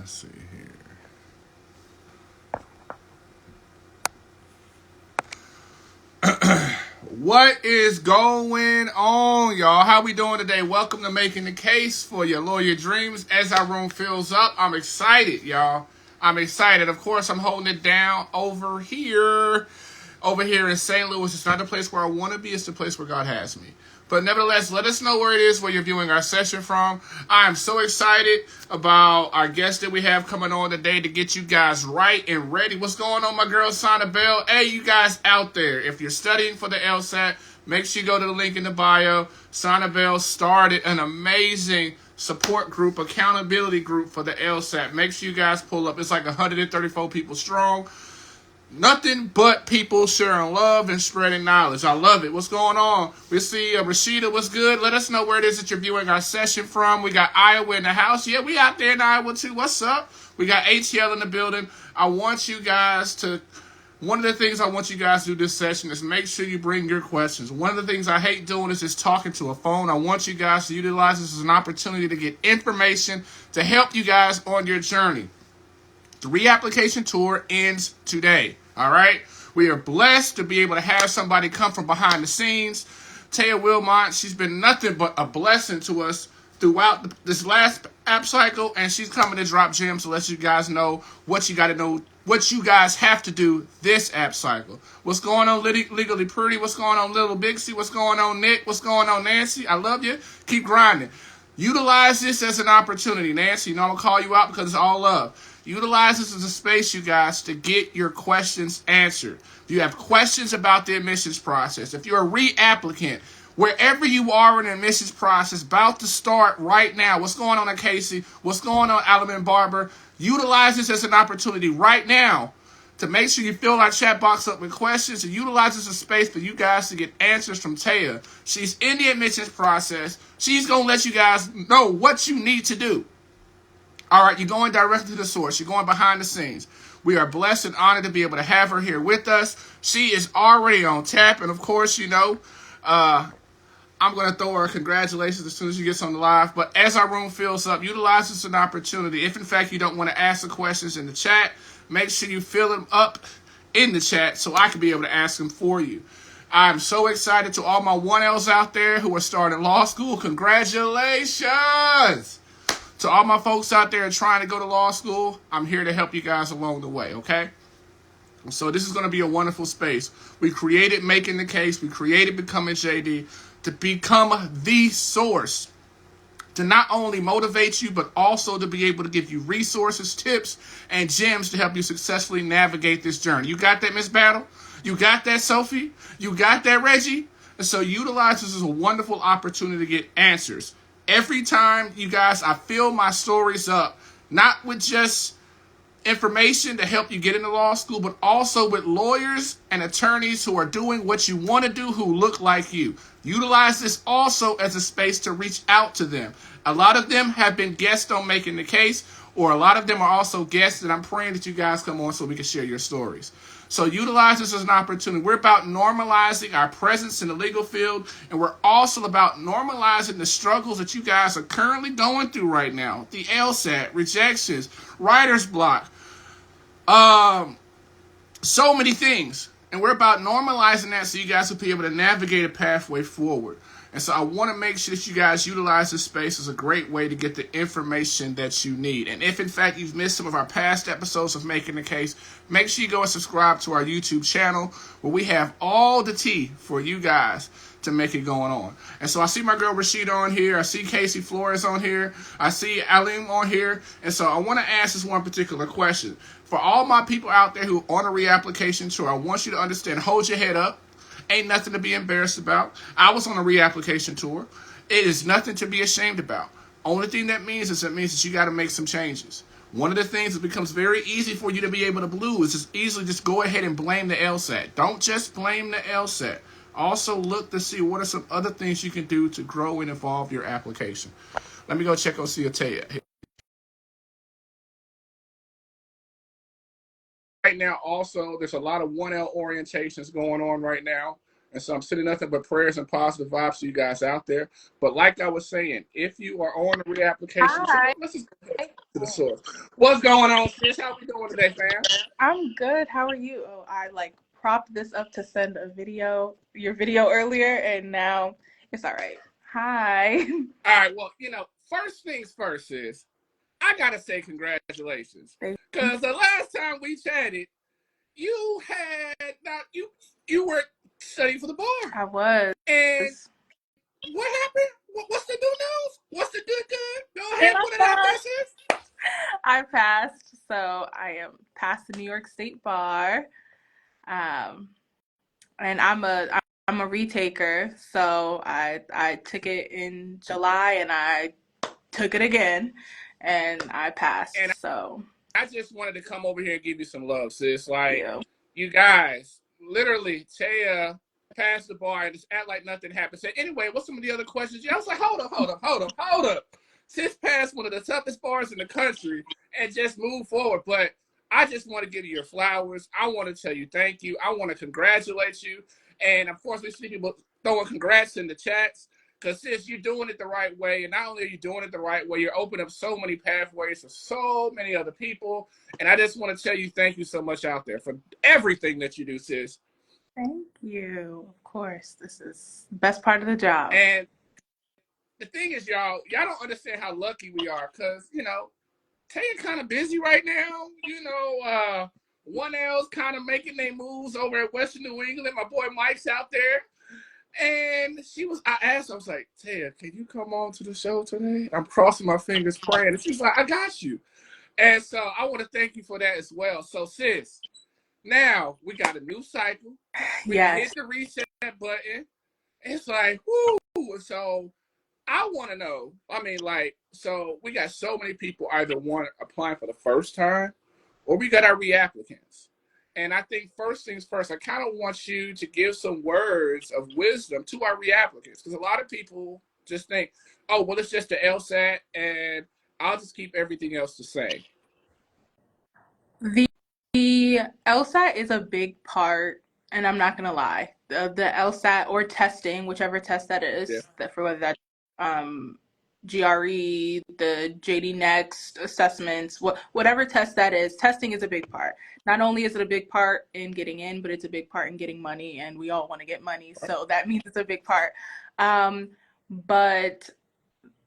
Let's see here. What is going on, y'all? How we doing today? Welcome to Making the Case for Your Lawyer Dreams. As our room fills up, I'm excited, y'all. I'm excited. Of course, I'm holding it down over here. Over here in St. Louis. It's not the place where I want to be. It's the place where God has me. But nevertheless, let us know where it is, where you're viewing our session from. I am so excited about our guest that we have coming on today to get you guys right and ready. What's going on, my girl, Sana Bell? Hey, you guys out there, if you're studying for the LSAT, make sure you go to the link in the bio. Sana Bell started an amazing support group, accountability group for the LSAT. Make sure you guys pull up. It's like 134 people strong. Nothing but people sharing love and spreading knowledge. I love it. What's going on? We see Rashida. What's good? Let us know where it is that you're viewing our session from. We got Iowa in the house. Yeah, we out there in Iowa too. What's up? We got ATL in the building. I want you guys to... One of the things I want you guys to do this session is make sure you bring your questions. One of the things I hate doing is just talking to a phone. I want you guys to utilize this as an opportunity to get information to help you guys on your journey. The reapplication tour ends today, all right? We are blessed to be able to have somebody come from behind the scenes. Taya Wilmot, she's been nothing but a blessing to us throughout this last app cycle, and she's coming to drop gems to let you guys know what you got to know, what you guys have to do this app cycle. What's going on, Legally Pretty? What's going on, Little Bixie? What's going on, Nick? What's going on, Nancy? I love you. Keep grinding. Utilize this as an opportunity, Nancy. You know I'm going to call you out because it's all love. Utilize this as a space, you guys, to get your questions answered. If you have questions about the admissions process, if you're a reapplicant, wherever you are in the admissions process, about to start right now, what's going on at Casey? What's going on, Alaman Barber? Utilize this as an opportunity right now to make sure you fill our chat box up with questions and utilize this as a space for you guys to get answers from Taya. She's in the admissions process. She's going to let you guys know what you need to do. All right, you're going directly to the source. You're going behind the scenes. We are blessed and honored to be able to have her here with us. She is already on tap. And, of course, you know, I'm going to throw her congratulations as soon as she gets on the live. But as our room fills up, utilize this as an opportunity. If, in fact, you don't want to ask the questions in the chat, make sure you fill them up in the chat so I can be able to ask them for you. I'm so excited to all my 1Ls out there who are starting law school. Congratulations! To all my folks out there trying to go to law school, I'm here to help you guys along the way, okay? So this is going to be a wonderful space. We created Making the Case. We created BecomingJD to become the source to not only motivate you, but also to be able to give you resources, tips, and gems to help you successfully navigate this journey. You got that, Miss Battle? You got that, Sophie? You got that, Reggie? And so utilize this as a wonderful opportunity to get answers. Every time, you guys, I fill my stories up, not with just information to help you get into law school, but also with lawyers and attorneys who are doing what you want to do, who look like you. Utilize this also as a space to reach out to them. A lot of them have been guests on Making the Case, or a lot of them are also guests, and I'm praying that you guys come on so we can share your stories. So utilize this as an opportunity. We're about normalizing our presence in the legal field, and we're also about normalizing the struggles that you guys are currently going through right now. The LSAT, rejections, writer's block, so many things. And we're about normalizing that so you guys will be able to navigate a pathway forward. And so I want to make sure that you guys utilize this space as a great way to get the information that you need. And if, in fact, you've missed some of our past episodes of Making the Case, make sure you go and subscribe to our YouTube channel where we have all the tea for you guys to make it going on. And so I see my girl Rashida on here. I see Casey Flores on here. I see Alim on here. And so I want to ask this one particular question. For all my people out there who are on a reapplication tour, I want you to understand, hold your head up. Ain't nothing to be embarrassed about. I was on a reapplication tour. It is nothing to be ashamed about. Only thing that means is that you got to make some changes. One of the things that becomes very easy for you to be able to blue is just easily just go ahead and blame the LSAT. Don't just blame the LSAT. Also look to see what are some other things you can do to grow and evolve your application. Let me go check on Taya. Right now, also, there's a lot of 1L orientations going on right now. And so I'm sending nothing but prayers and positive vibes to you guys out there. But like I was saying, if you are on a reapplication, Hi. let's just to the source. What's going on, sis? How we doing today, fam? I'm good. How are you? Oh, I propped this up to send your video earlier, and now it's all right. Hi. All right, well, first things first, sis. I gotta say congratulations. Because the last time we chatted, you had not you were studying for the bar. I was. And what happened? What's the new news? What's the good? Go ahead, And put it out there, sis. I passed, so I am past the New York State bar. And I'm a retaker, so I took it in July and I took it again, and I passed. And So I just wanted to come over here and give you some love, sis. Like, you. you guys, literally, Taya passed the bar and just act like nothing happened. Said, anyway, what's some of the other questions? I was like, hold up. Sis passed one of the toughest bars in the country and just move forward. But I just want to give you your flowers. I want to tell you thank you. I want to congratulate you. And of course, we see people throwing congrats in the chats. Because, sis, you're doing it the right way. And not only are you doing it the right way, you're opening up so many pathways for so many other people. And I just want to tell you thank you so much out there for everything that you do, sis. Thank you. Of course, this is the best part of the job. And the thing is, y'all don't understand how lucky we are. Because, Taya kind of busy right now. 1L's kind of making their moves over at Western New England. My boy Mike's out there. And I asked her, I was like, Taya, can you come on to the show today? I'm crossing my fingers praying. And she's like, I got you. And so I want to thank you for that as well. So, sis, now we got a new cycle. We hit the reset button. It's like, whoo. So I want to know, so we got so many people either applying for the first time or we got our reapplicants. And I think first things first, I kind of want you to give some words of wisdom to our reapplicants. Because a lot of people just think, oh, well, it's just the LSAT and I'll just keep everything else the same. The LSAT is a big part, and I'm not going to lie. The LSAT or testing, whichever test that is, for whether that's GRE, the JD Next assessments, whatever test that is, testing is a big part. Not only is it a big part in getting in, but it's a big part in getting money, and we all want to get money, so that means it's a big part. But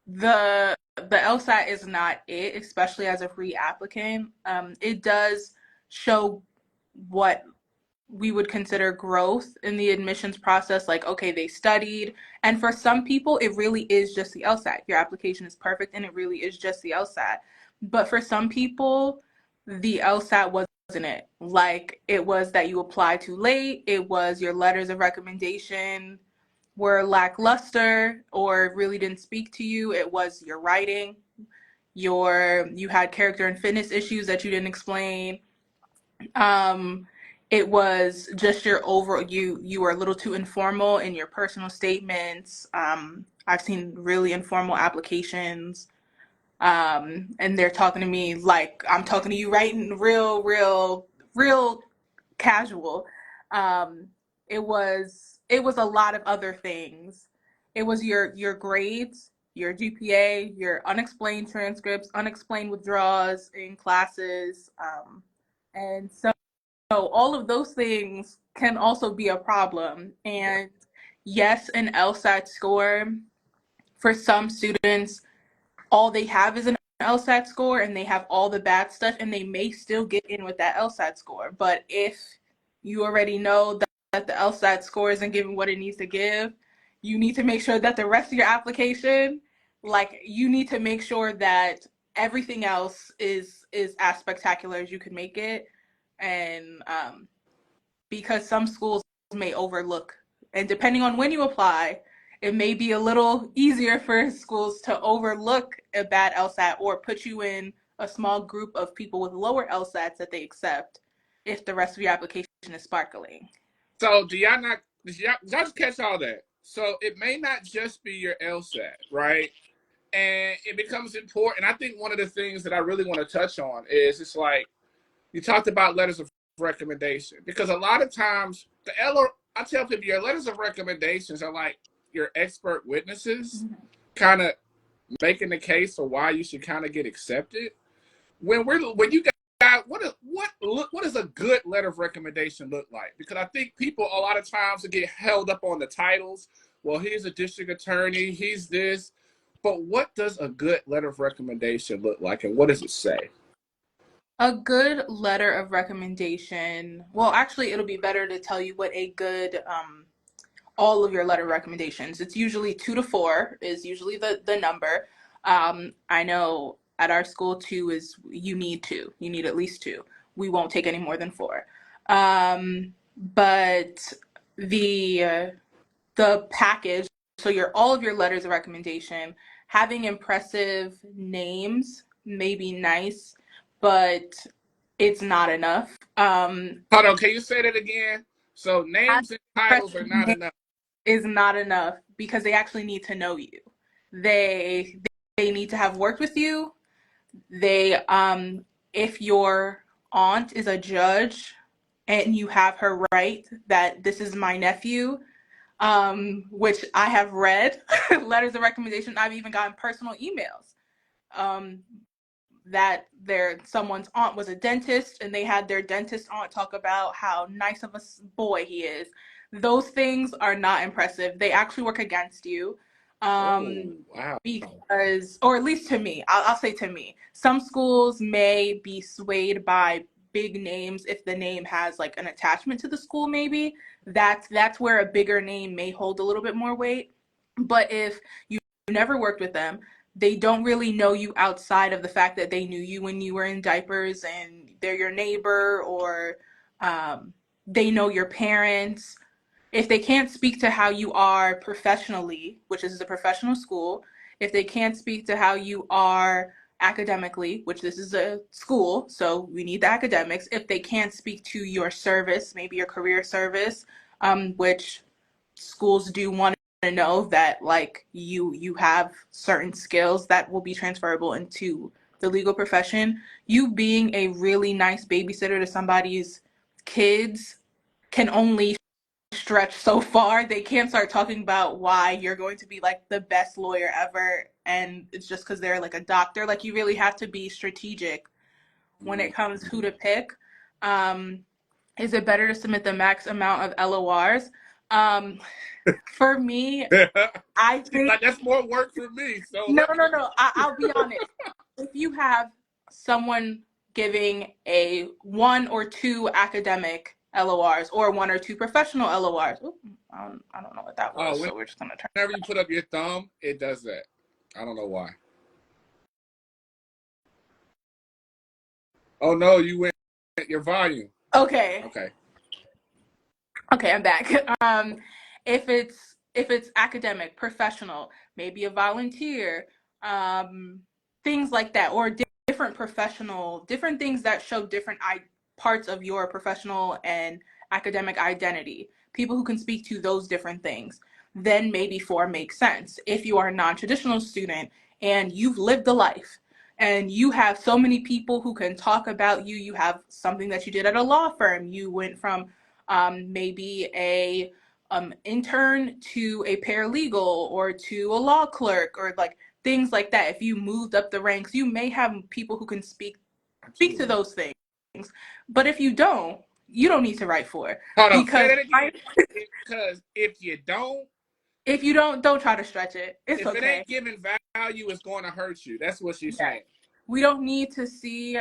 the LSAT is not it, especially as a free applicant. It does show what we would consider growth in the admissions process, like, okay, they studied. And for some people, it really is just the LSAT. Your application is perfect and it really is just the LSAT. But for some people, the LSAT wasn't it. Like, it was that you applied too late. It was your letters of recommendation were lackluster or really didn't speak to you. It was your writing. You had character and fitness issues that you didn't explain. It was just you were a little too informal in your personal statements. I've seen really informal applications, and they're talking to me like I'm talking to you, right? And real casual. It was a lot of other things. It was your grades, your GPA, your unexplained transcripts, unexplained withdrawals in classes, and so all of those things can also be a problem. And yes, an LSAT score, for some students, all they have is an LSAT score and they have all the bad stuff and they may still get in with that LSAT score. But if you already know that the LSAT score isn't giving what it needs to give, you need to make sure that the rest of your application, you need to make sure that everything else is as spectacular as you can make it. And because some schools may overlook, and depending on when you apply, it may be a little easier for schools to overlook a bad LSAT or put you in a small group of people with lower LSATs that they accept if the rest of your application is sparkling. So did y'all just catch all that? So it may not just be your LSAT, right? And it becomes important. I think one of the things that I really want to touch on is it's like you talked about letters of recommendation, because a lot of times I tell people your letters of recommendations are like your expert witnesses kind of making the case for why you should kind of get accepted. when you got what does a good letter of recommendation look like? Because I think people a lot of times get held up on the titles. Well, he's a district attorney, he's this, but what does a good letter of recommendation look like, and what does it say? A good letter of recommendation. Well, actually, it'll be better to tell you what a good all of your letter recommendations. It's usually 2 to 4 is usually the number. I know at our school 2 is you need 2. You need at least 2. We won't take any more than 4. But the the package, so your all of your letters of recommendation, having impressive names may be nice, but it's not enough. Hold on, can you say that again? So Having names and titles are impressive not names enough. is not enough because they actually need to know you. They they need to have worked with you. They if your aunt is a judge and you have her write that this is my nephew, which I have read letters of recommendation. I've even gotten personal emails um, that someone's aunt was a dentist and they had their dentist aunt talk about how nice of a boy he is. Those things are not impressive. They actually work against you. Um, Oh, wow. because, or at least to me, I'll say to me, some schools may be swayed by big names if the name has like an attachment to the school, maybe that's where a bigger name may hold a little bit more weight. But if you never worked with them, they don't really know you outside of the fact that they knew you when you were in diapers and they're your neighbor, or they know your parents. If they can't speak to how you are professionally, which is a professional school, if they can't speak to how you are academically, which this is a school, so we need the academics. If they can't speak to your service, maybe your career service, which schools do want to know that like you have certain skills that will be transferable into the legal profession. You being a really nice babysitter to somebody's kids can only stretch so far. They can't start talking about why you're going to be like the best lawyer ever and it's just because they're like a doctor. Like you really have to be strategic when it comes who to pick. Um, is it better to submit the max amount of LORs? Um, for me, I She's think like, that's more work for me. So no, let me. no, no. I'll be honest. If you have someone giving a 1 or 2 academic LORs or 1 or 2 professional LORs, ooh, I don't know what that Oh, was, so we're just gonna turn whenever it you back. put up your thumb, it does that. I don't know why. Oh no, you went your volume. Okay, Okay. okay, I'm back. If it's academic, professional, maybe a volunteer, um, things like that, or different professional, different things that show different parts of your professional and academic identity. People who can speak to those different things. Then maybe 4 makes sense. If you are a non-traditional student and you've lived a life and you have so many people who can talk about you, you have something that you did at a law firm, you went from maybe a intern to a paralegal or to a law clerk or like things like that. If you moved up the ranks, you may have people who can speak to Absolutely. those things. But if you don't need to write for it Hold on. Say because that again. Because if you if you don't try to stretch it. It's if it okay. ain't giving value, it's going to hurt you. That's what she's Yes. saying. We don't need to see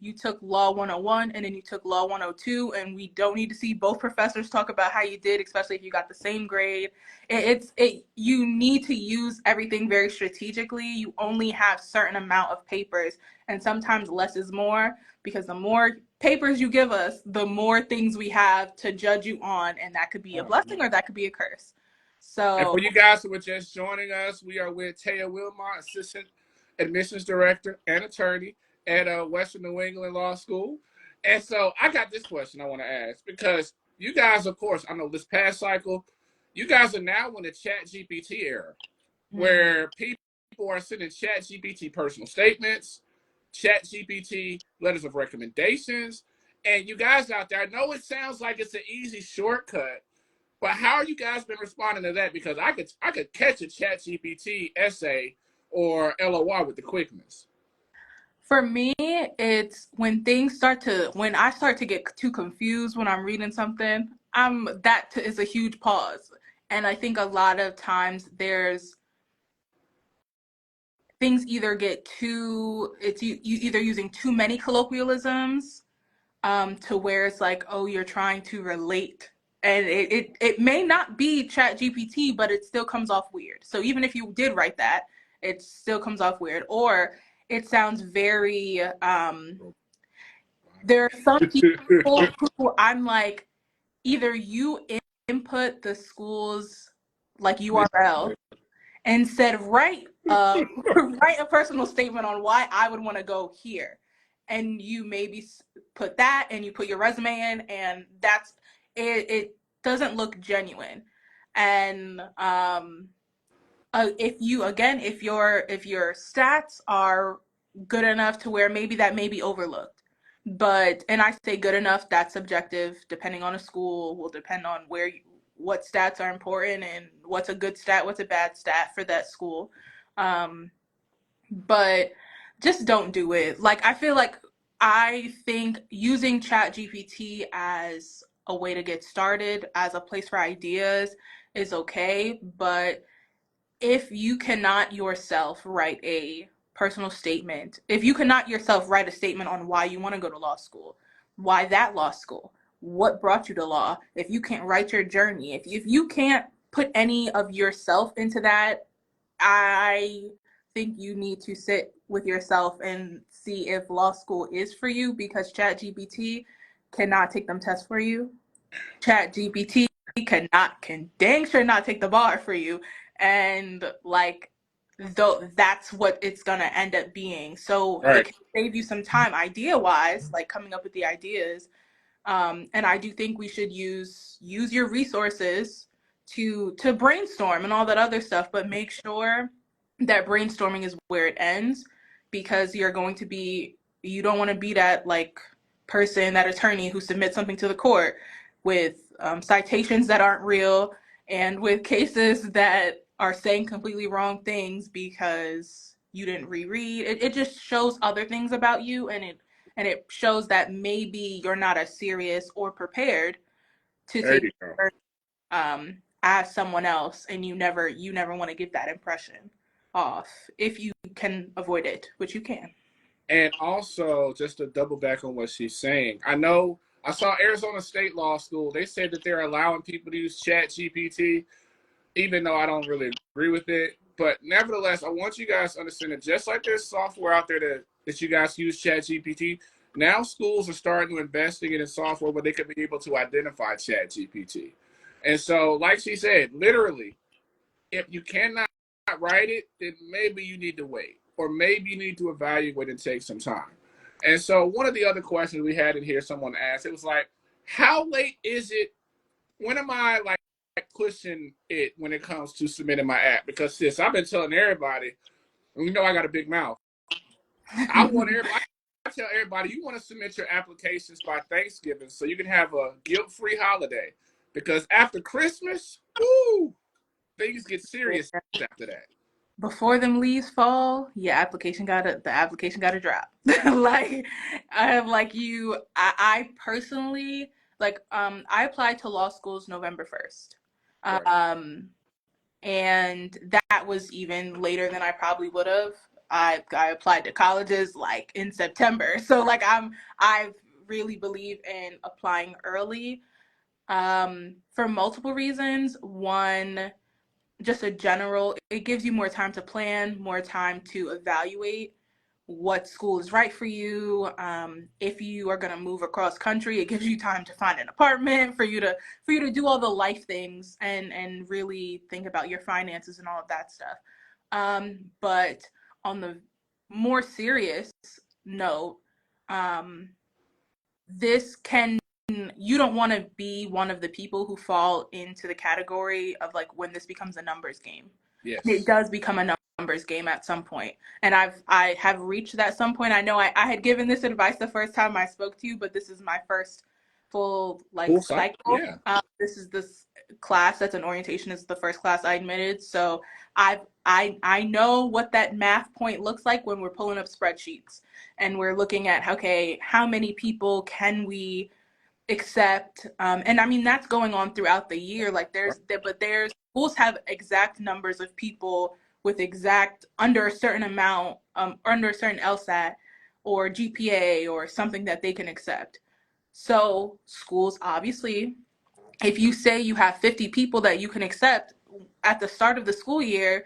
you took Law 101 and then you took Law 102, and we don't need to see both professors talk about how you did, especially if you got the same grade. You need to use everything very strategically. You only have certain amount of papers, and sometimes less is more, because the more papers you give us, the more things we have to judge you on, and that could be a Oh, blessing man. or that could be a curse. And So for you guys who are just joining us, we are with Taya Wilmot, Assistant Admissions Director and Attorney at Western New England Law School. And so I got this question I want to ask because you guys, of course, I know this past cycle, you guys are now in the Chat GPT era where people are sending Chat GPT personal statements, Chat GPT letters of recommendations. And you guys out there, I know it sounds like it's an easy shortcut, but how are you guys been responding to that? Because I could catch a Chat GPT essay or LOR with the quickness. For me, it's when I start to get too confused when I'm reading something, is a huge pause. And I think a lot of times there's things either get too, it's you either using too many colloquialisms, to where it's like, oh, you're trying to relate. And it may not be Chat GPT, but it still comes off weird. So even if you did write that, it still comes off weird. Or it sounds very there are some people who I'm like, either you input the school's like URL and said write write a personal statement on why I would want to go here, and you maybe put that and you put your resume in, and that's it. It doesn't look genuine, and if your stats are good enough to where maybe that may be overlooked, but and I say good enough, that's subjective, depending on a school, will depend on what stats are important and what's a good stat, what's a bad stat for that school. But just don't do it. Like I think using Chat GPT as a way to get started, as a place for ideas, is okay, but if you cannot yourself write a personal statement, if you cannot yourself write a statement on why you want to go to law school, why that law school, what brought you to law, if you can't write your journey, if you can't put any of yourself into that, I think you need to sit with yourself and see if law school is for you, because ChatGPT cannot take them tests for you. ChatGPT can dang sure not take the bar for you, and like though that's what it's gonna end up being. So Right. it can save you some time idea wise, like coming up with the ideas. And I do think we should use your resources to brainstorm and all that other stuff, but make sure that brainstorming is where it ends, because you don't want to be that like person, that attorney who submits something to the court with citations that aren't real, and with cases that are saying completely wrong things because you didn't reread. It just shows other things about you, and it shows that maybe you're not as serious or prepared to There take you go. as someone else, and you never want to give that impression off if you can avoid it, which you can. And also, just to double back on what she's saying, I saw Arizona State Law School. They said that they're allowing people to use Chat GPT, even though I don't really agree with it. But nevertheless, I want you guys to understand that just like there's software out there that you guys use Chat GPT, now schools are starting to investigate in software where they could be able to identify Chat GPT. And so, like she said, literally, if you cannot write it, then maybe you need to wait, or maybe you need to evaluate and take some time. And so, one of the other questions we had in here, someone asked, it was like, how late is it? When am I like pushing it when it comes to submitting my app? Because sis, I've been telling everybody, and you know I got a big mouth. I want everybody. I tell everybody, you want to submit your applications by Thanksgiving so you can have a guilt-free holiday. Because after Christmas, woo, things get serious after that. Before them leaves fall, the application gotta drop. Like I personally, like I applied to law schools November 1st. Right. And that was even later than I probably would have. I applied to colleges like in September. So like I really believe in applying early, for multiple reasons. One, just a general, it gives you more time to plan, more time to evaluate what school is right for you. If you are going to move across country, it gives you time to find an apartment, for you to do all the life things, and really think about your finances and all of that stuff. But on the more serious note, this can you don't want to be one of the people who fall into the category of like when this becomes a numbers game. Yes. It does become a numbers game at some point. And I have reached that some point. I know I had given this advice the first time I spoke to you, but this is my first full like cycle. Yeah. This is class that's an orientation is the first class I admitted. So I know what that math point looks like when we're pulling up spreadsheets and we're looking at, okay, how many people can we accept? And I mean, that's going on throughout the year. Like there's schools have exact numbers of people with exact under a certain amount, under a certain LSAT or GPA or something that they can accept. So schools, obviously, if you say you have 50 people that you can accept at the start of the school year,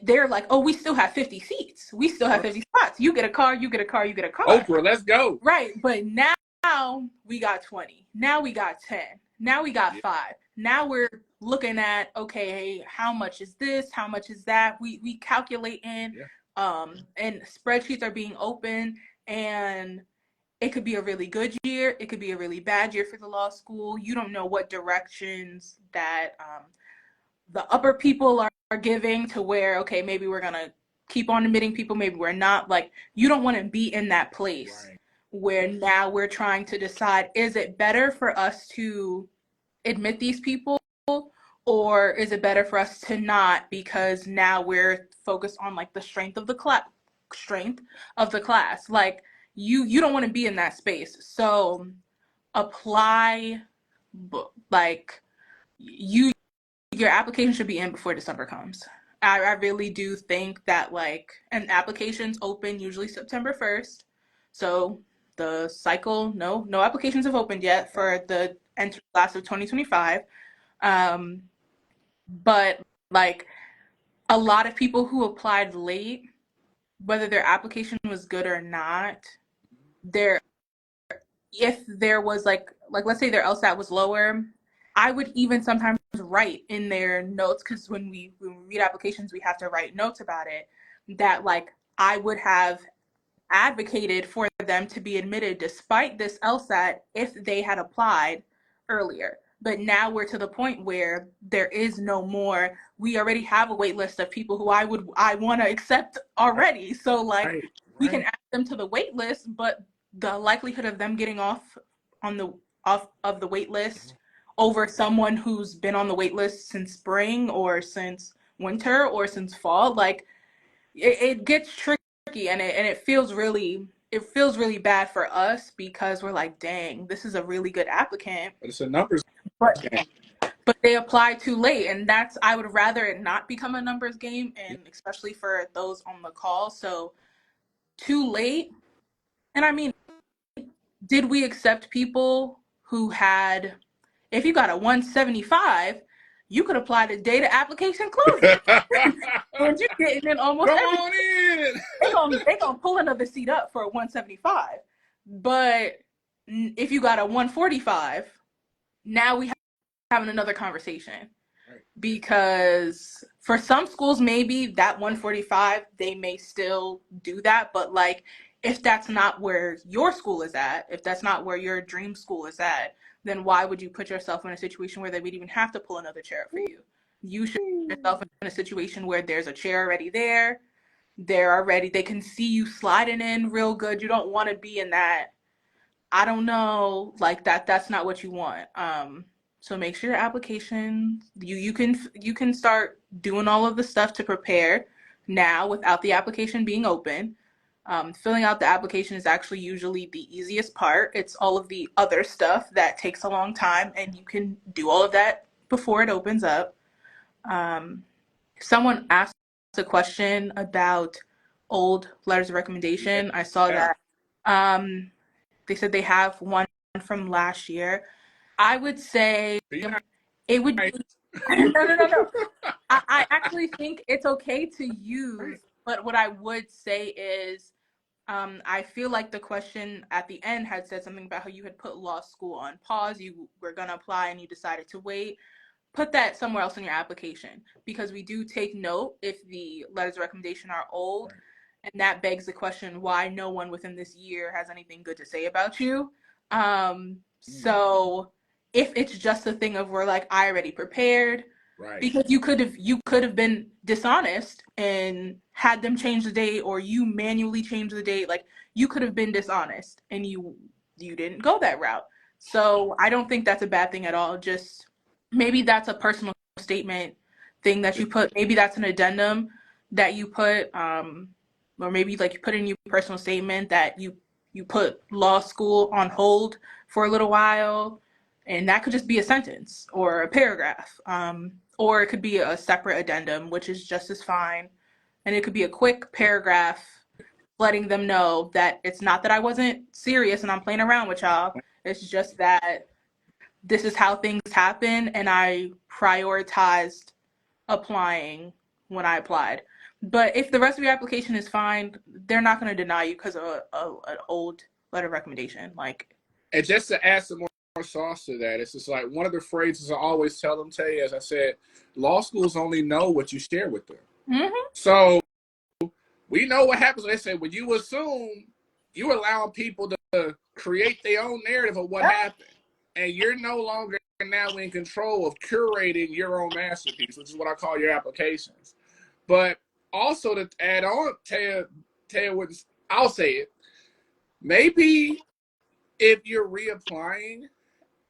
they're like, oh, we still have 50 seats. We still have 50 spots. You get a car, you get a car, you get a car. Oprah, let's go. Right. But now we got 20. Now we got 10. Now we got 5. Now we're looking at, okay, how much is this? How much is that? We calculate in, and spreadsheets are being opened, and it could be a really good year. It could be a really bad year for the law school. You don't know what directions that the upper people are giving to where, okay, maybe we're going to keep on admitting people, maybe we're not. Like, you don't want to be in that place where now we're trying to decide, is it better for us to admit these people, or is it better for us to not, because now we're focused on like the strength of the class. Like, you don't want to be in that space. So apply, like, your application should be in before December comes. I really do think that, like, and applications open usually September 1st. So the cycle, no applications have opened yet for the entry class of 2025. But like, a lot of people who applied late, whether their application was good or not, if there was like let's say their LSAT was lower, I would even sometimes write in their notes, because when we read applications, we have to write notes about it, that like I would have advocated for them to be admitted despite this LSAT if they had applied earlier. But now we're to the point where there is no more. We already have a wait list of people who I want to accept already. So like, we can add them to the wait list, but the likelihood of them getting off of the wait list over someone who's been on the wait list since spring or since winter or since fall, like, it gets tricky, and it feels really bad for us, because we're like, dang, this is a really good applicant. It's a numbers game. But they apply too late, and I would rather it not become a numbers game, and especially for those on the call. So too late. And I mean, did we accept people who had, if you got a 175, you could apply the day the application closes. And you're getting in almost everything. They're gonna pull another seat up for a 175. But if you got a 145, now we having another conversation. Because for some schools, maybe that 145, they may still do that. But like, if that's not where your school is at, if that's not where your dream school is at, then why would you put yourself in a situation where they would even have to pull another chair up for you? You should put yourself in a situation where there's a chair already there. They can see you sliding in real good. You don't want to be in that, I don't know, like that's not what you want. So make sure your application, you can start doing all of the stuff to prepare now without the application being open. Filling out the application is actually usually the easiest part. It's all of the other stuff that takes a long time, and you can do all of that before it opens up. Someone asked a question about old letters of recommendation. I saw that. They said they have one from last year. I would say it would be no. I actually think it's okay to use, but what I would say is, I feel like the question at the end had said something about how you had put law school on pause. You were going to apply and you decided to wait. Put that somewhere else in your application, because we do take note if the letters of recommendation are old. And that begs the question, why no one within this year has anything good to say about you. So if it's just a thing of, we're like, I already prepared, because you could have been dishonest and had them change the date, or you manually change the date. Like, you could have been dishonest and you didn't go that route. So I don't think that's a bad thing at all. Just maybe that's a personal statement thing that you put. Maybe that's an addendum that you put, or maybe like you put in your personal statement that you put law school on hold for a little while, and that could just be a sentence or a paragraph, or it could be a separate addendum, which is just as fine, and it could be a quick paragraph letting them know that it's not that I wasn't serious and I'm playing around with y'all. It's just that this is how things happen, and I prioritized applying when I applied. But if the rest of your application is fine, they're not going to deny you because of an old letter of recommendation. Like, And just to add some more sauce to that, it's just like one of the phrases I always tell them, Tay, as I said, law schools only know what you share with them. mm-hmm. So we know what happens. They say when you assume, you allowing people to create their own narrative of what happened, and you're no longer now in control of curating your own masterpiece, which is what I call your applications. But also to add on, Taya, I'll say it. Maybe if you're reapplying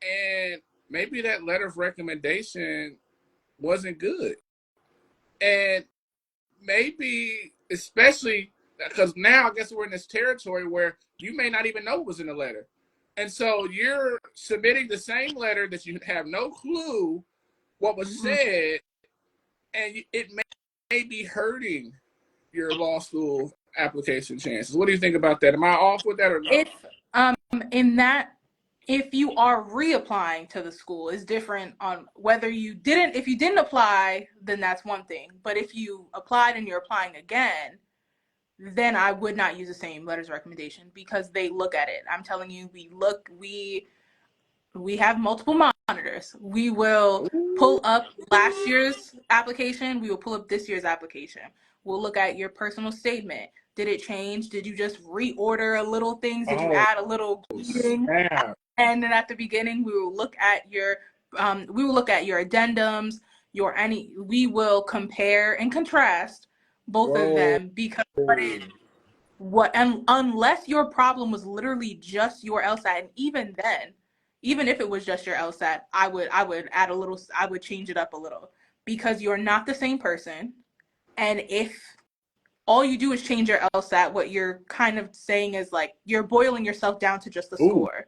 and maybe that letter of recommendation wasn't good, and maybe especially because now I guess we're in this territory where you may not even know what was in the letter. And so you're submitting the same letter that you have no clue what was said, and it may be hurting your law school application chances. What do you think about that? Am I off with that or no? If in that, if you are reapplying to the school, is different on whether you didn't. If you didn't apply, then that's one thing. But if you applied and you're applying again, then I would not use the same letters of recommendation because they look at it. I'm telling you, we have multiple monitors. We will pull up last year's application. We will pull up this year's application. We'll look at your personal statement. Did it change? Did you just reorder a little things? Did you add a little greeting? And then at the beginning, we will look at your addendums, we will compare and contrast both of them because unless your problem was literally just your LSAT, and even then, even if it was just your LSAT, I would add a little, I would change it up a little because you're not the same person. And if all you do is change your LSAT, what you're kind of saying is like you're boiling yourself down to just the score.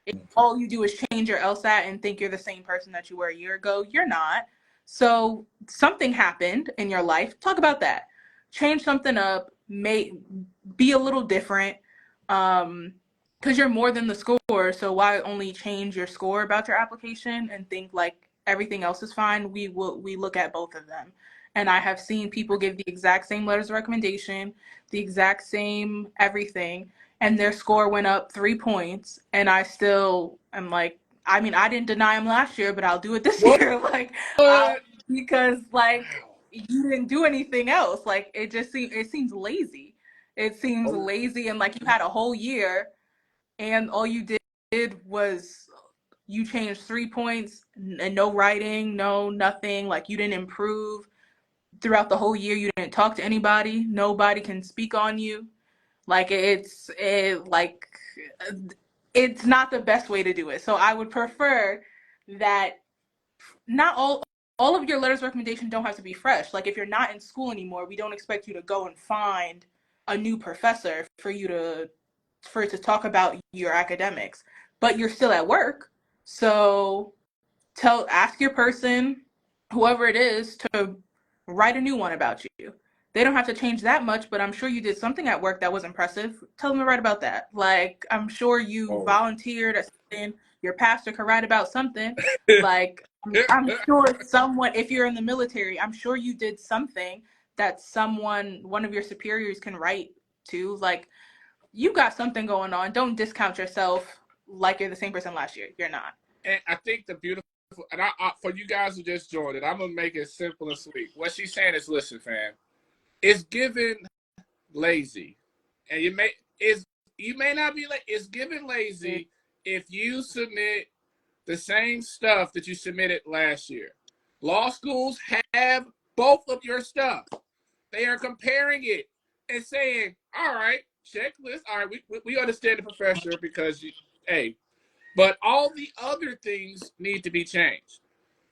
If all you do is change your LSAT and think you're the same person that you were a year ago, you're not. So something happened in your life. Talk about that. Change something up. Be a little different. Because you're more than the score. So why only change your score about your application and think like everything else is fine? We look at both of them. And I have seen people give the exact same letters of recommendation, the exact same everything, and their score went up 3 points. And I still am like, I mean, I didn't deny them last year, but I'll do it this year. Like, because like you didn't do anything else. Like it seems lazy. It seems lazy, and like you had a whole year, and all you did was you changed 3 points and no writing, no nothing. Like you didn't improve throughout the whole year. You didn't talk to anybody. Nobody can speak on you. Like it's not the best way to do it. So I would prefer that not all of your letters of recommendation don't have to be fresh. Like if you're not in school anymore, we don't expect you to go and find a new professor for it to talk about your academics. But you're still at work. So ask your person, whoever it is, to write a new one about you. They don't have to change that much, but I'm sure you did something at work that was impressive. Tell them to write about that. Like, I'm sure you volunteered at something. Your pastor could write about something. Like, I'm sure someone, if you're in the military, I'm sure you did something that one of your superiors can write to. Like, you got something going on. Don't discount yourself like you're the same person last year. You're not. And I think the beautiful, and for you guys who just joined it, I'm gonna make it simple and sweet. What she's saying is, listen, fam, it's given lazy, and you may not be like it's given lazy if you submit the same stuff that you submitted last year. Law schools have both of your stuff. They are comparing it and saying, all right, checklist. All right, we understand the professor because, hey, but all the other things need to be changed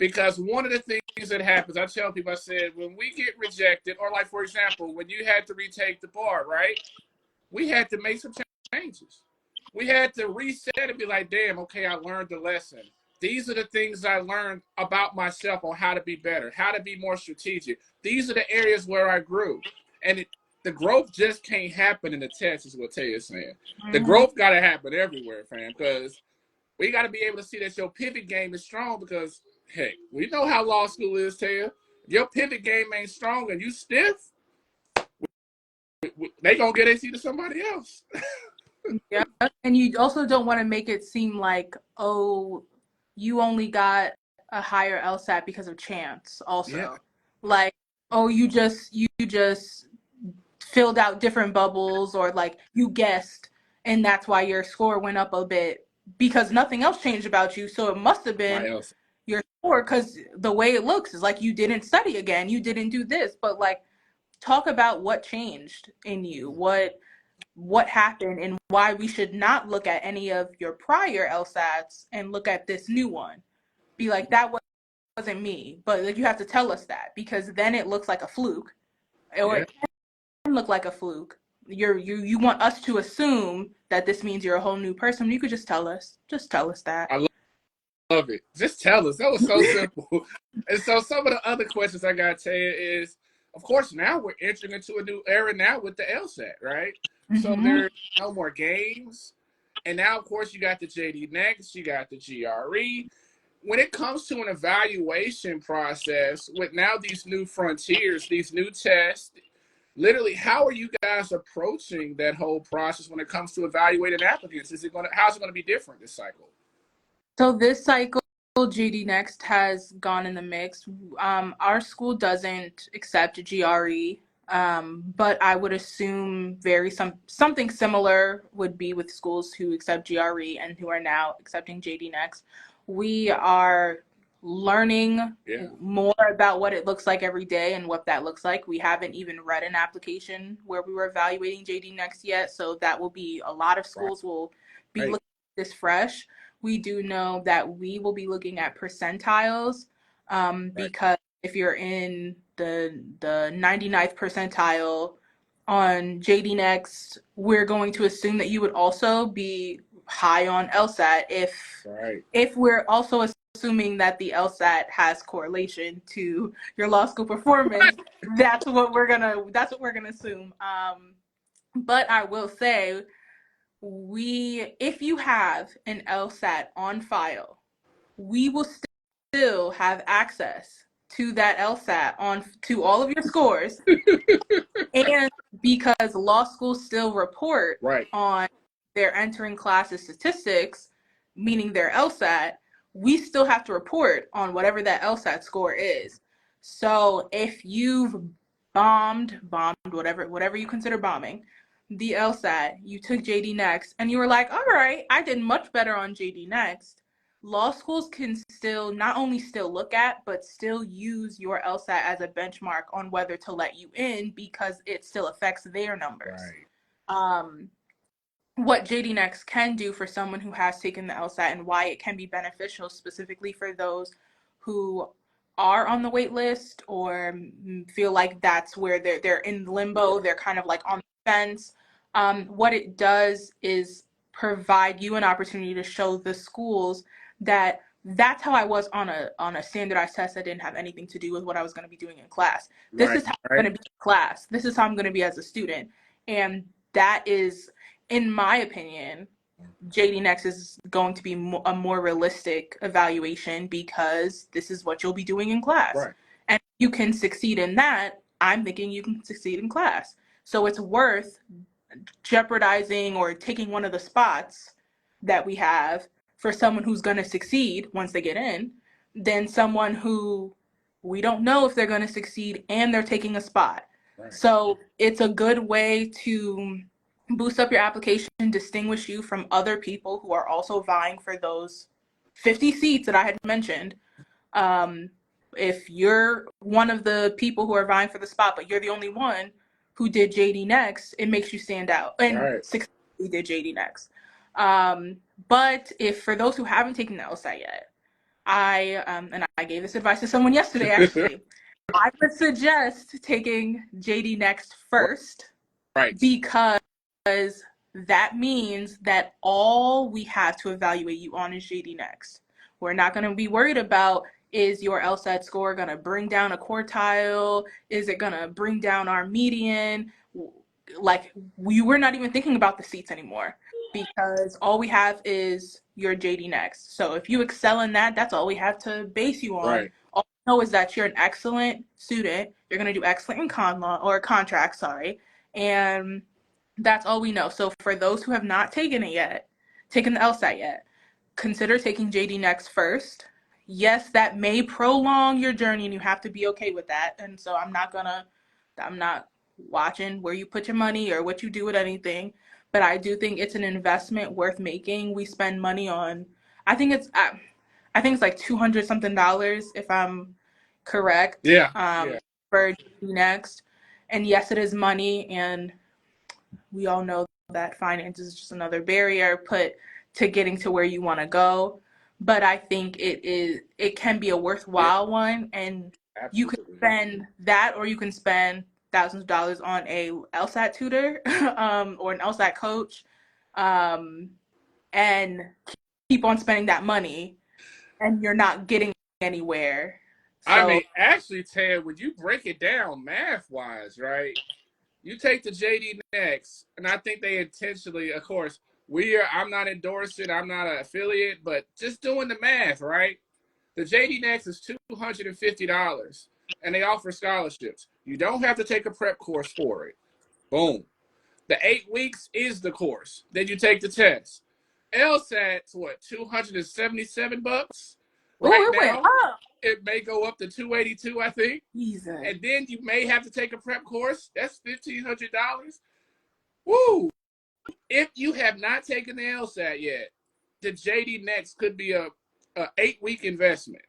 Because one of the things that happens, I tell people, I said, when we get rejected, or like, for example, when you had to retake the bar, right? We had to make some changes. We had to reset and be like, damn, okay, I learned the lesson. These are the things I learned about myself on how to be better, how to be more strategic. These are the areas where I grew. And the growth just can't happen in the test, is what Taya's saying. The growth got to happen everywhere, fam, because we got to be able to see that your pivot game is strong because, hey, we know how law school is, Taya. If your pivot game ain't strong and you stiff, they going to get their seat to somebody else. Yeah. And you also don't want to make it seem like, oh, you only got a higher LSAT because of chance also. Yeah. Like, oh, you just filled out different bubbles, or like you guessed and that's why your score went up a bit because nothing else changed about you. So it must have been your score, because the way it looks is like you didn't study again, you didn't do this. But like, talk about what changed in you, what happened, and why we should not look at any of your prior LSATs and look at this new one. Be like, that wasn't me. But like, you have to tell us that, because then it looks like a fluke, or it can look like a fluke. You want us to assume that this means you're a whole new person. You could just tell us. Just tell us that. I love it. Just tell us. That was so simple. And so some of the other questions I got to tell you is, of course, now we're entering into a new era now with the LSAT, right? So there's no more games. And now, of course, you got the JD Next, you got the GRE. When it comes to an evaluation process, with now these new frontiers, these new tests, literally, how are you guys approaching that whole process when it comes to evaluating applicants? How's it going to be different this cycle? So this cycle, JD Next has gone in the mix. Our school doesn't accept GRE, but I would assume something similar would be with schools who accept GRE and who are now accepting JD Next. We are learning more about what it looks like every day and what that looks like. We haven't even read an application where we were evaluating JD Next yet, so that will be a lot of schools will be looking at this fresh. We do know that we will be looking at percentiles, because if you're in the 99th percentile on JD Next, we're going to assume that you would also be high on LSAT if we're also assuming that the LSAT has correlation to your law school performance. That's what we're gonna assume. But I will say, if you have an LSAT on file, we will still have access to that LSAT to all of your scores. And because law schools still report on their entering classes statistics, meaning their LSAT, we still have to report on whatever that LSAT score is. So if you've bombed, whatever you consider bombing, the LSAT, you took JD Next, and you were like, all right, I did much better on JD Next. Law schools can still not only still look at, but still use your LSAT as a benchmark on whether to let you in, because it still affects their numbers. What JD Next can do for someone who has taken the LSAT, and why it can be beneficial specifically for those who are on the wait list or feel like that's where they're in limbo, they're kind of like on the fence. What it does is provide you an opportunity to show the schools that that's how I was on a standardized test that didn't have anything to do with what I was going to be doing in class. This is how I'm going to be in class. This is how I'm going to be as a student. And that is, in my opinion, JD Next is going to be a more realistic evaluation, because this is what you'll be doing in class. And if you can succeed in that, I'm thinking you can succeed in class. So it's worth jeopardizing or taking one of the spots that we have for someone who's going to succeed once they get in, than someone who we don't know if they're going to succeed and they're taking a spot. So it's a good way to boost up your application, distinguish you from other people who are also vying for those 50 seats that I had mentioned. If you're one of the people who are vying for the spot, but you're the only one who did JD Next, it makes you stand out and successfully did JD Next. But if for those who haven't taken the LSAT yet, And I gave this advice to someone yesterday actually. I would suggest taking JD Next first Right. because that means that all we have to evaluate you on is JD Next. We're not going to be worried about, is your LSAT score going to bring down a quartile? Is it going to bring down our median? Like, we're not even thinking about the seats anymore because all we have is your JD Next. So if you excel in that, that's all we have to base you on. Right. All we know is that you're an excellent student. You're going to do excellent in con law or contract, sorry. And that's all we know. So for those who have not taken it yet, taken the LSAT yet, consider taking JD Next first. Yes, that may prolong your journey and you have to be okay with that. And so I'm not watching where you put your money or what you do with anything, but I do think it's an investment worth making. We spend money on, I think it's, I think it's like 200 something dollars if I'm correct, Yeah. Yeah. for JD Next. And yes, it is money, and we all know that finance is just another barrier put to getting to where you want to go. But I think it can be a Yeah. worthwhile one, and you can Absolutely. spend that, or you can spend thousands of dollars on a LSAT tutor, or an LSAT coach, um, and keep on spending that money, and you're not getting anywhere. I So mean, actually, Ted, when you break it down math wise, right? You take the JD Next, and I think they intentionally, of course, I'm not endorsing, I'm not an affiliate, but just doing the math, right? The JD Next is $250, and they offer scholarships. You don't have to take a prep course for it. Boom. The 8 weeks is the course. Then you take the test. LSAT's what, $277 oh, right it went now? up. It may go up to 282, I think. Jesus. And then you may have to take a prep course. That's $1,500. Woo! If you have not taken the LSAT yet, the JD Next could be a 8 week investment.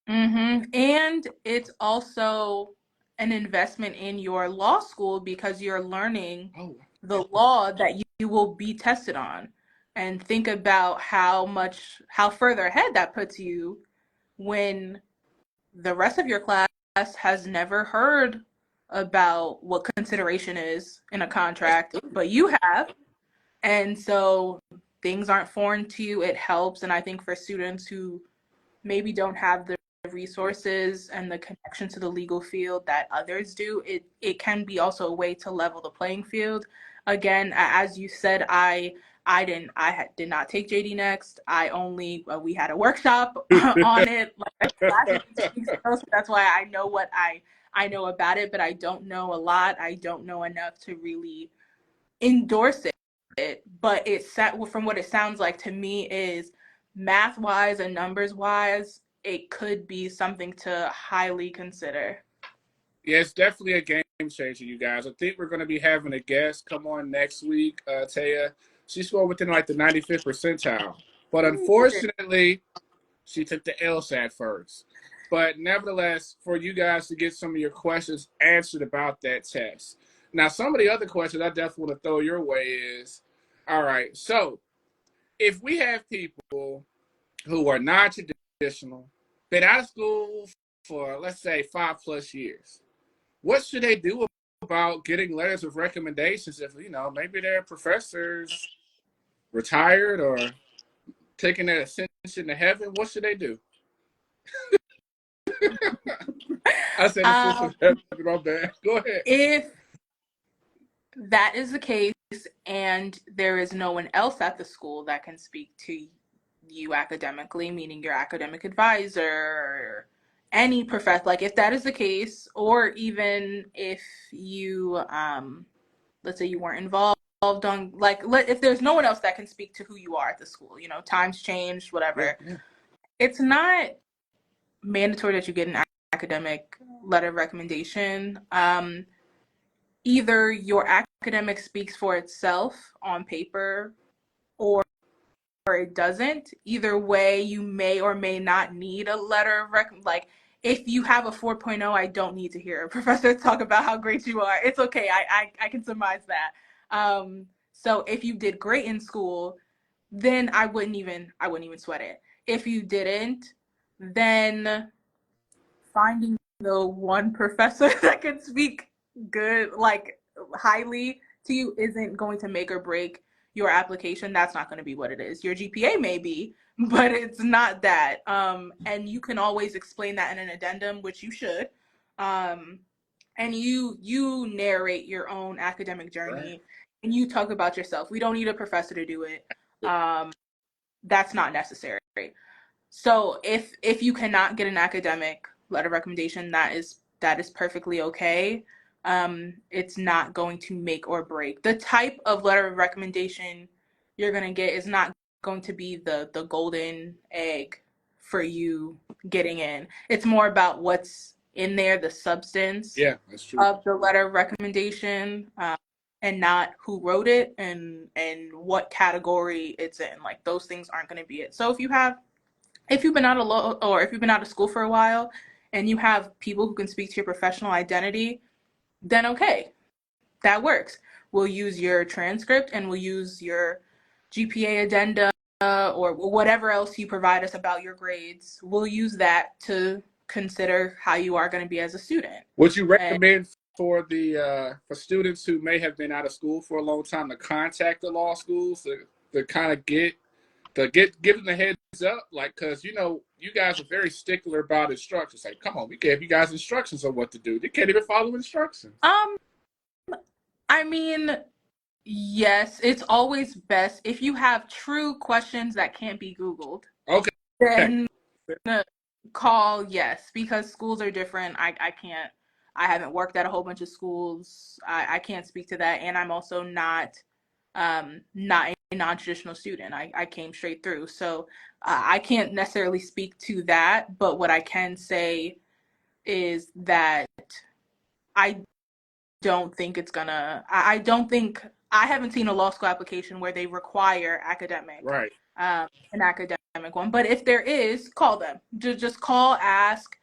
And it's also an investment in your law school because you're learning Oh, the law that you will be tested on. And think about how further ahead that puts you when the rest of your class has never heard about what consideration is in a that's contract, good. but you have. And so things aren't foreign to you. It helps. And I think for students who maybe don't have the resources and the connection to the legal field that others do, it can be also a way to level the playing field. Again, as you said, did not take JD Next. I only we had a workshop on it like last week, 2 weeks ago, so that's why I know what I know about it, but I don't know a lot. I don't know enough to really endorse it, but from what it sounds like to me is math wise and numbers wise, it could be something to highly consider. Yeah, it's definitely a game changer, you guys. I think we're going to be having a guest come on next week, Taya. She scored within like the 95th percentile. But unfortunately, she took the LSAT first. But nevertheless, for you guys to get some of your questions answered about that test. Now, some of the other questions I definitely want to throw your way is, all right, so if we have people who are non-traditional, been out of school for, let's say, 5+ years, what should they do about getting letters of recommendations if, maybe their professors retired or taking their ascension to heaven? What should they do? I said um, ascension to heaven, my bad. Go ahead. if that is the case and there is no one else at the school that can speak to you academically, meaning your academic advisor or any professor, like if that is the case, or even if you let's say you weren't involved on, like, if there's no one else that can speak to who you are at the school, times changed, Yeah, whatever, yeah. it's not mandatory that you get an academic letter of recommendation. Either your academic speaks for itself on paper or it doesn't. Either way, you may or may not need a letter of like if you have a 4.0, I don't need to hear a professor talk about how great you are. It's okay. I can surmise that. So if you did great in school, then I wouldn't even sweat it. If you didn't, then finding the one professor that can speak good, like highly to you, isn't going to make or break your application. That's not going to be what it is. Your GPA may be, but it's not that. And you can always explain that in an addendum, which you should. Um, and you narrate your own academic journey, and you talk about yourself. We don't need a professor to do it. That's not necessary. So if you cannot get an academic letter of recommendation, that is perfectly okay. It's not going to make or break. The type of letter of recommendation you're going to get is not going to be the golden egg for you getting in. It's more about what's in there, the substance That's true. of the letter of recommendation, and not who wrote it and what category it's in. Like those things aren't going to be it. So if you've been out of school for a while and you have people who can speak to your professional identity, then okay, that works. We'll use your transcript and we'll use your GPA addenda or whatever else you provide us about your grades. We'll use that to consider how you are going to be as a student. Would you recommend for for students who may have been out of school for a long time to contact the law schools to kind of give them the heads up, like, because you guys are very stickler about instructions. Like, come on, we gave you guys instructions on what to do. They can't even follow instructions. I mean, yes, it's always best if you have true questions that can't be Googled. Okay. Then call, yes, because schools are different. I haven't worked at a whole bunch of schools. I can't speak to that, and I'm also not a non-traditional student. I came straight through, so I can't necessarily speak to that. But what I can say is that I don't think it's gonna. I don't think I haven't seen a law school application where they require academic, right? An academic one. But if there is, call them. Just call, ask,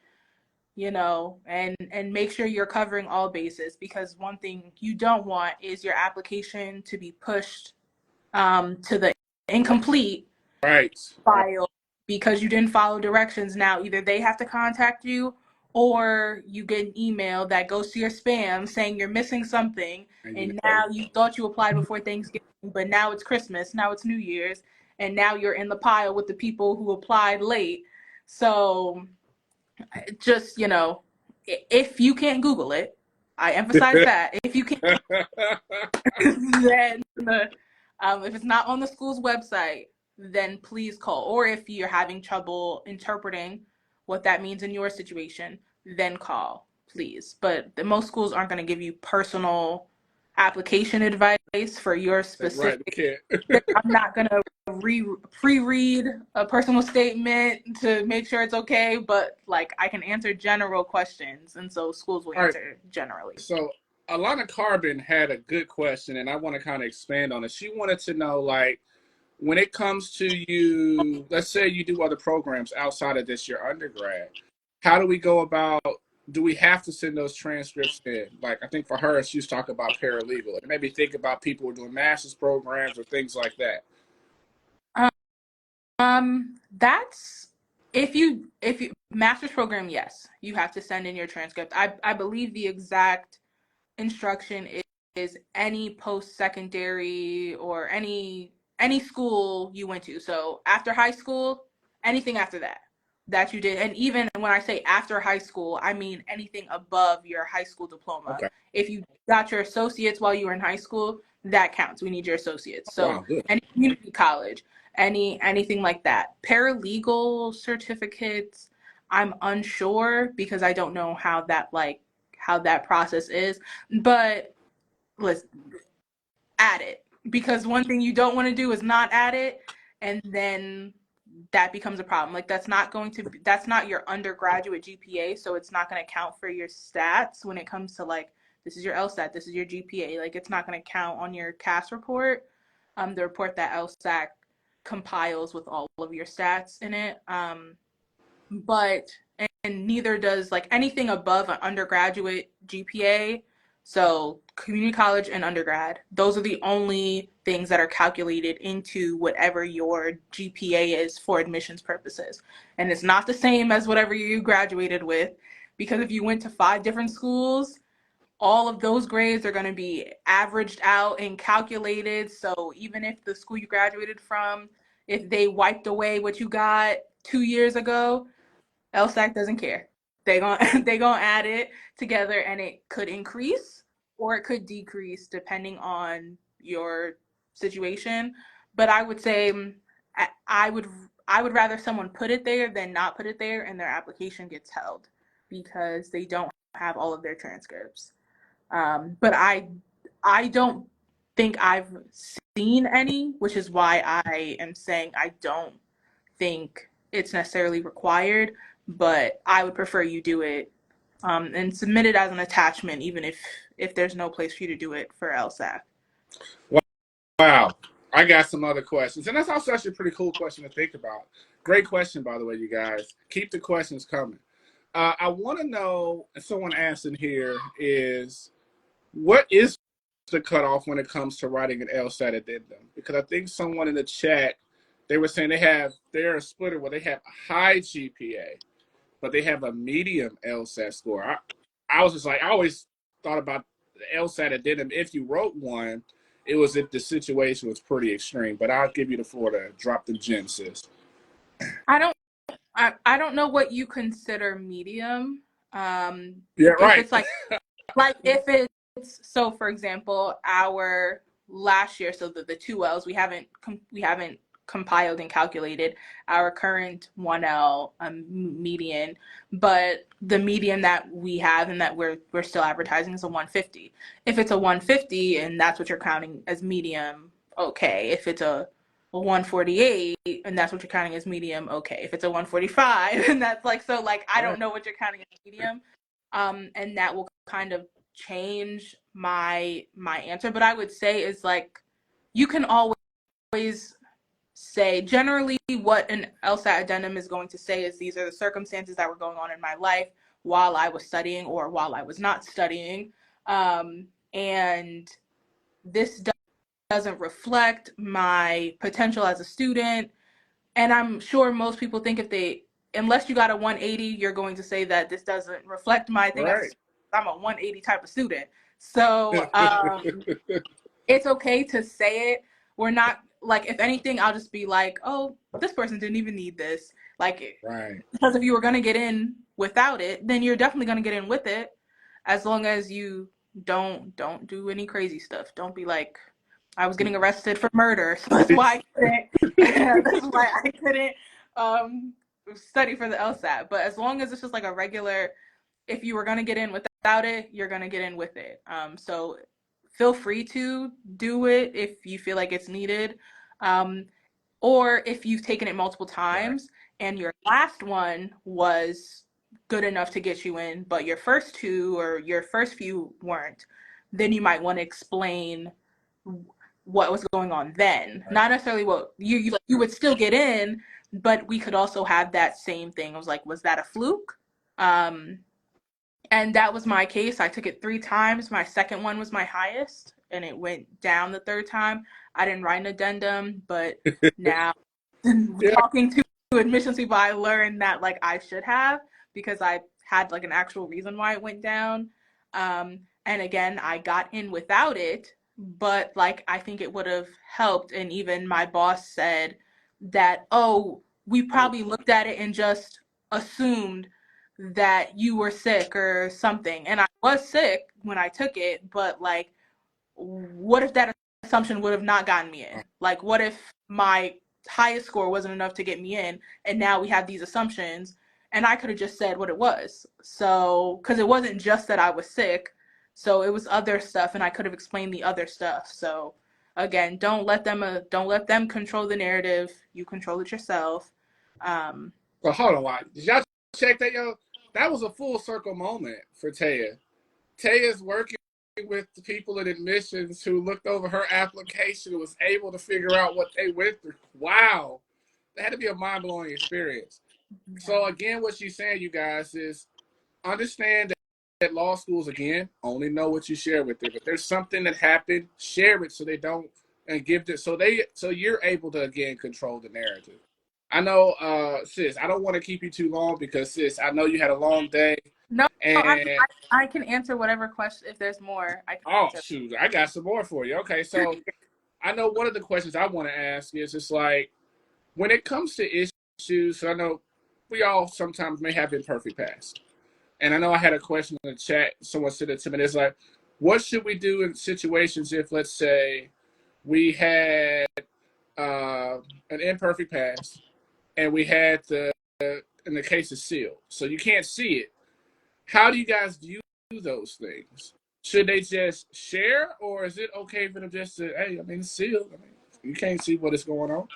and make sure you're covering all bases, because one thing you don't want is your application to be pushed to the incomplete file because you didn't follow directions. Now either they have to contact you or you get an email that goes to your spam saying you're missing something, and now you thought you applied before Thanksgiving, but now it's Christmas, now it's New Year's, and now you're in the pile with the people who applied late. So just, if you can't Google it, I emphasize that. If you can't, then if it's not on the school's website, then please call. Or if you're having trouble interpreting what that means in your situation, then call, please. But most schools aren't going to give you personal application advice for your specific. I'm not going to pre-read a personal statement to make sure it's okay, but like I can answer general questions, and so schools will answer generally. So Alana Carbon had a good question, and I want to kind of expand on it. She wanted to know, like, when it comes to you, let's say you do other programs outside of this, your undergrad, how do we go about, do we have to send those transcripts in? Like, I think for her, she was talking about paralegal. And maybe think about people who are doing master's programs or things like that. That's if you master's program, yes, you have to send in your transcript. I believe the exact instruction is any post-secondary or any school you went to. So after high school, anything after that you did. And even when I say after high school, I mean anything above your high school diploma. Okay. If you got your associates while you were in high school, that counts. We need your associates. So any community college, anything like that. Paralegal certificates, I'm unsure because I don't know how that process is, but let's add it, because one thing you don't want to do is not add it, and then that becomes a problem. Like that's not your undergraduate GPA, so it's not going to count for your stats when it comes to like, this is your LSAT, this is your GPA. Like it's not going to count on your CAS report, the report that LSAT compiles with all of your stats in it. But and neither does like anything above an undergraduate GPA So community college and undergrad, those are the only things that are calculated into whatever your GPA is for admissions purposes. And it's not the same as whatever you graduated with, because if you went to 5 different schools, all of those grades are going to be averaged out and calculated. So even if the school you graduated from, if they wiped away what you got 2 years ago, LSAC doesn't care. They gonna add it together, and it could increase or it could decrease depending on your situation. But I would say I would I would rather someone put it there than not put it there, and their application gets held because they don't have all of their transcripts. But I don't think I've seen any, which is why I am saying I don't think it's necessarily required, but I would prefer you do it and submit it as an attachment, even if there's no place for you to do it for LSAC. Wow. I got some other questions. And that's also actually a pretty cool question to think about. Great question, by the way, you guys. Keep the questions coming. I want to know, and someone asked in here, is what is the cutoff when it comes to writing an LSAT addendum? Because I think someone in the chat, they were saying they're a splitter where they have a high GPA, but they have a medium LSAT score. I was just like, I always thought about the LSAT addendum. If you wrote one, it was if the situation was pretty extreme. But I'll give you the floor to drop the gem, sis. I don't know what you consider medium. Yeah, If right. it's like if it's, so for example, our last year, so the two L's we haven't compiled and calculated our current 1L median, but the median that we have and that we're still advertising is a 150. If it's a 150 and that's what you're counting as medium, okay. If it's a 148 and that's what you're counting as medium, okay. If it's a 145 and that's like, so like I don't know what you're counting as medium, and that will kind of change my answer. But I would say is like you can always say generally what an LSAT addendum is going to say is these are the circumstances that were going on in my life while I was studying or while I was not studying, and this doesn't reflect my potential as a student. And I'm sure most people think unless you got a 180, you're going to say that this doesn't reflect my thing as a Right. student. I'm a 180 type of student. So it's okay to say it. We're not like, if anything, I'll just be like, oh, this person didn't even need this. Like, Right. because if you were going to get in without it, then you're definitely going to get in with it, as long as you don't do any crazy stuff. Don't be like, I was getting arrested for murder, so that's why I couldn't study for the LSAT. But as long as it's just like a regular, if you were going to get in without it, you're going to get in with it. So feel free to do it if you feel like it's needed. Or if you've taken it multiple times and your last one was good enough to get you in, but your first two or your first few weren't, then you might want to explain what was going on then. Not necessarily what you would still get in, but we could also have that same thing. I was like, was that a fluke? And that was my case. I took it 3 times. My second one was my highest, and it went down the third time. I didn't write an addendum, but now Yeah. talking to admissions people, I learned that like I should have, because I had like an actual reason why it went down. And again, I got in without it, but like I think it would have helped. And even my boss said that, oh, we probably looked at it and just assumed that you were sick or something. And I was sick when I took it, but like, what if that assumption would have not gotten me in? Like, what if my highest score wasn't enough to get me in, and now we have these assumptions, and I could have just said what it was. So, because it wasn't just that I was sick, so it was other stuff, and I could have explained the other stuff. So, again, don't let them control the narrative. You control it yourself. Well, hold on, did y'all check that, yo? That was a full circle moment for Taya. Taya's working with the people in admissions who looked over her application and was able to figure out what they went through. Wow. That had to be a mind-blowing experience. So again, what she's saying, you guys, is understand law schools, again, only know what you share with them. If there's something that happened, share it so they don't, and give it so you're able to again control the narrative. I know, sis, I don't want to keep you too long because, sis, I know you had a long day. No, And I can answer whatever question. If there's more, I can oh answer. shoot, I got some more for you. Okay, so I know one of the questions I want to ask is just like when it comes to issues. So I know we all sometimes may have imperfect past, and I know I had a question in the chat. Someone said it to me. It's like, what should we do in situations if, let's say, we had uh, an imperfect past and we had and the case is sealed, so you can't see it. How do you guys view those things? Should they just share, or is it okay for them just to, hey, I mean, it's sealed. I mean, you can't see what is going on.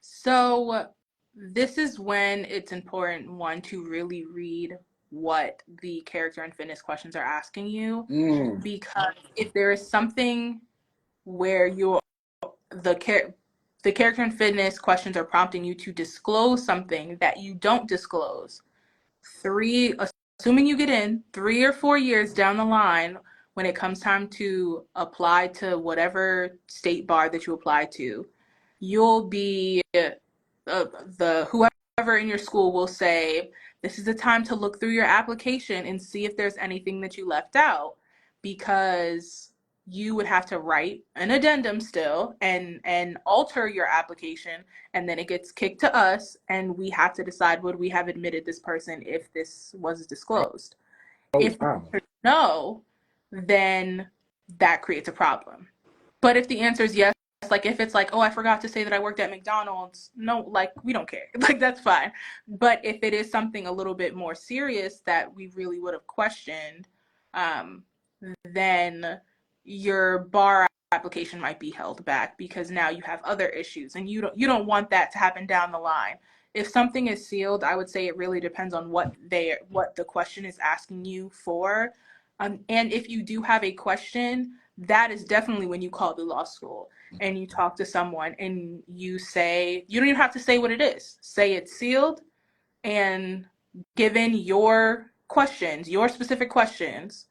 So this is when it's important, one, to really read what the character and fitness questions are asking you, because if there is something where the the character and fitness questions are prompting you to disclose something that you don't disclose, three, assuming you get in 3 or 4 years down the line, when it comes time to apply to whatever state bar that you apply to, you'll be the whoever in your school will say, this is the time to look through your application and see if there's anything that you left out, because you would have to write an addendum still and alter your application, and then it gets kicked to us and we have to decide, would we have admitted this person if this was disclosed. Oh, If wow. no, then that creates a problem. But if the answer is yes, like if it's like, oh, I forgot to say that I worked at McDonald's, no, like we don't care. Like that's fine. But if it is something a little bit more serious that we really would have questioned, um, then your bar application might be held back because now you have other issues and you don't want that to happen down the line. If something is sealed, I would say it really depends on what the question is asking you for. And if you do have a question, that is definitely when you call the law school and you talk to someone and you say, you don't even have to say what it is. Say it's sealed, and given your questions, your specific questions,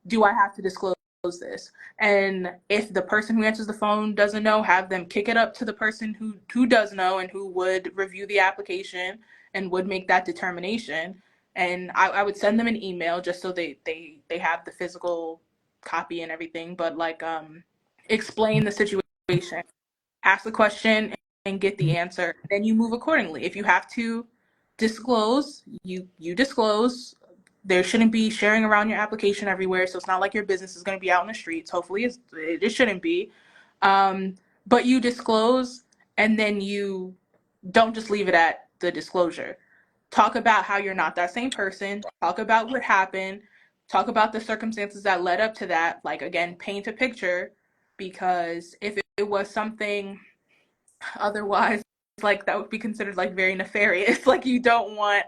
do I have to disclose this? And if the person who answers the phone doesn't know, have them kick it up to the person who does know and who would review the application and would make that determination. And I would send them an email just so they have the physical copy and everything, but like explain the situation, ask the question and get the answer, then you move accordingly. If you have to disclose, you disclose. There shouldn't be sharing around your application everywhere, so it's not like your business is going to be out in the streets. Hopefully it shouldn't be. But you disclose, and then you don't just leave it at the disclosure. Talk about how you're not that same person. Talk about what happened. Talk about the circumstances that led up to that. Like, again, paint a picture, because if it was something otherwise, like that would be considered like very nefarious. Like you don't want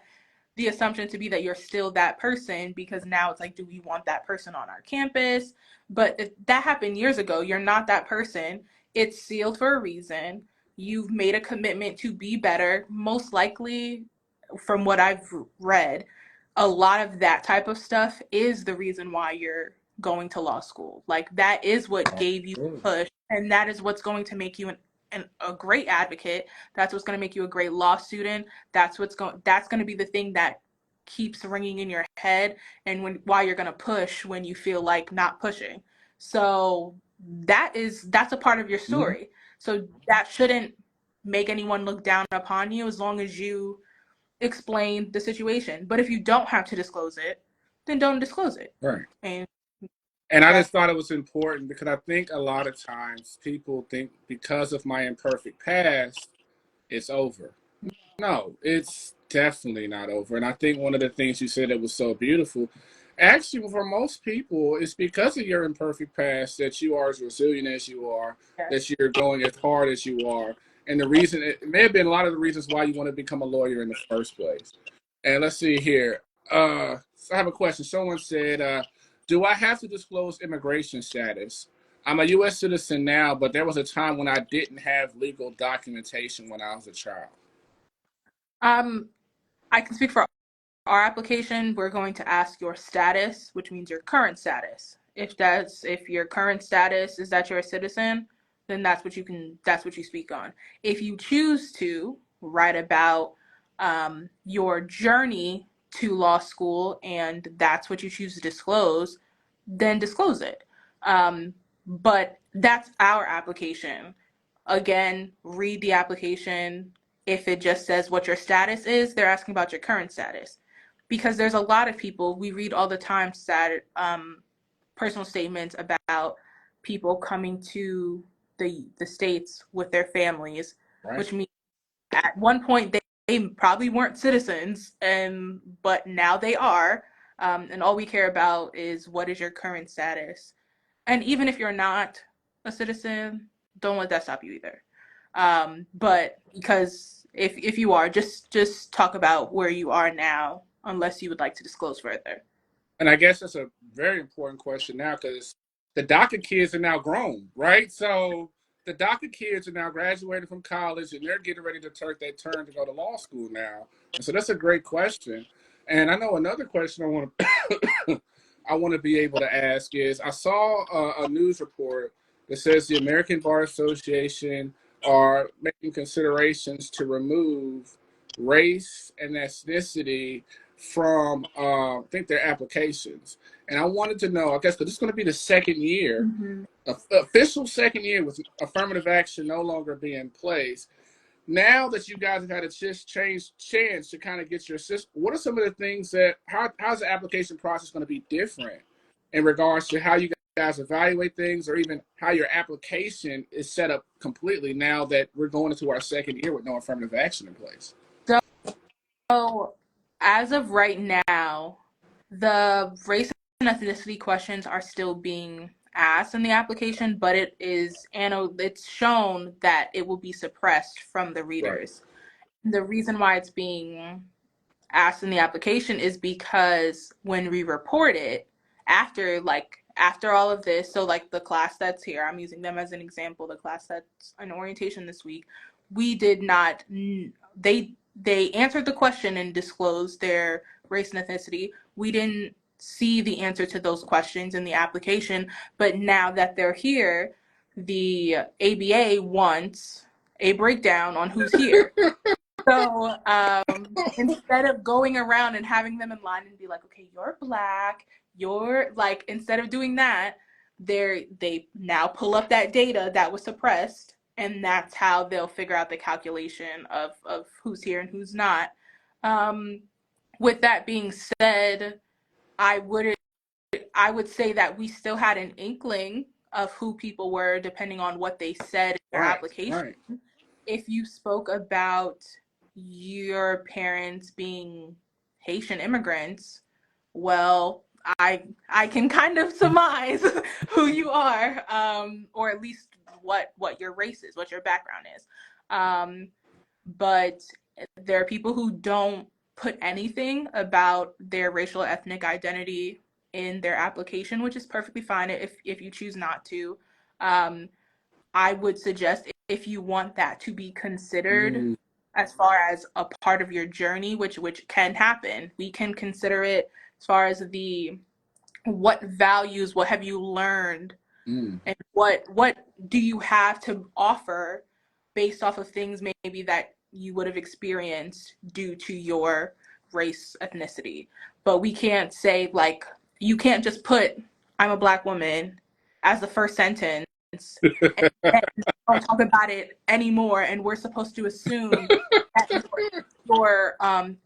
the assumption to be that you're still that person, because now it's like, do we want that person on our campus? But if that happened years ago, you're not that person. It's sealed for a reason. You've made a commitment to be better. Most likely, from what I've read, a lot of that type of stuff is the reason why you're going to law school. Like that is what gave you a push, and that is what's going to make you a great advocate. That's what's going to make you a great law student. That's going to be the thing that keeps ringing in your head, and why you're going to push when you feel like not pushing. So that's a part of your story. So that shouldn't make anyone look down upon you, as long as you explain the situation. But if you don't have to disclose it, then don't disclose it. Right. And I just thought it was important because I think a lot of times people think because of my imperfect past, it's over. No, it's definitely not over. And I think one of the things you said that was so beautiful, actually, for most people, it's because of your imperfect past that you are as resilient as you are, that you're going as hard as you are. And the reason, it may have been a lot of the reasons why you want to become a lawyer in the first place. And let's see here. So I have a question. Someone said, do I have to disclose immigration status? I'm a U.S. citizen now, but there was a time when I didn't have legal documentation when I was a child. I can speak for our application, we're going to ask your status, which means your current status. If your current status is that you're a citizen, then that's what you speak on. If you choose to write about your journey to law school and that's what you choose to disclose, then disclose it. But that's our application. Again, read the application. If it just says what your status is, they're asking about your current status. Because there's a lot of people, we read all the time personal statements about people coming to the States with their families, Right. which means at one point they probably weren't citizens, but now they are. And all we care about is what is your current status. And even if you're not a citizen, don't let that stop you either. But because if you are, just talk about where you are now, unless you would like to disclose further. And I guess that's a very important question now because the DACA kids are now grown, right? So the DACA kids are now graduating from college and they're getting ready to take their turn to go to law school now. And so that's a great question. And I know another question I want to I want to be able to ask is I saw a news report that says the American Bar Association are making considerations to remove race and ethnicity from I think their applications. And I wanted to know, I guess, because this is going to be the second year, official second year with affirmative action no longer being in place. Now that you guys have had a chance to kind of get your system, what are some of the things that, how's the application process going to be different in regards to how you guys evaluate things or even how your application is set up completely now that we're going into our second year with no affirmative action in place? So, as of right now, the race and ethnicity questions are still being asked in the application, but it's shown that it will be suppressed from the readers. Right. The reason why it's being asked in the application is because when we report it after all of this, so like the class that's here, I'm using them as an example, the class that's an orientation this week, we did not, they answered the question and disclosed their race and ethnicity. We didn't see the answer to those questions in the application, but now that they're here, the ABA wants a breakdown on who's here. So instead of going around and having them in line and be like, okay, you're Black, you're like, instead of doing that, they now pull up that data that was suppressed, and that's how they'll figure out the calculation of who's here and who's not. With that being said, I would say that we still had an inkling of who people were depending on what they said in their application. Right. If you spoke about your parents being Haitian immigrants, well, I can kind of surmise who you are, or at least what your race is, what your background is. But there are people who don't put anything about their racial or ethnic identity in their application, which is perfectly fine if you choose not to. I would suggest if you want that to be considered as far as a part of your journey, which can happen, we can consider it as far as what values, what have you learned, and what do you have to offer based off of things maybe that you would have experienced due to your race, ethnicity. But we can't say, like, you can't just put I'm a Black woman as the first sentence and don't talk about it anymore, and we're supposed to assume that you're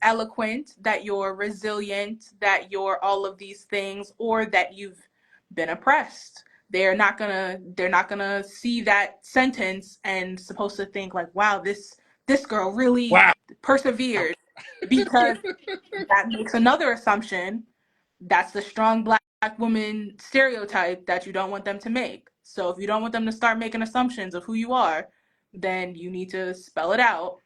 eloquent, that you're resilient, that you're all of these things, or that you've been oppressed. They're not gonna see that sentence and supposed to think like, wow, this girl really persevered, because that makes another assumption. That's the strong Black woman stereotype that you don't want them to make. So if you don't want them to start making assumptions of who you are, then you need to spell it out,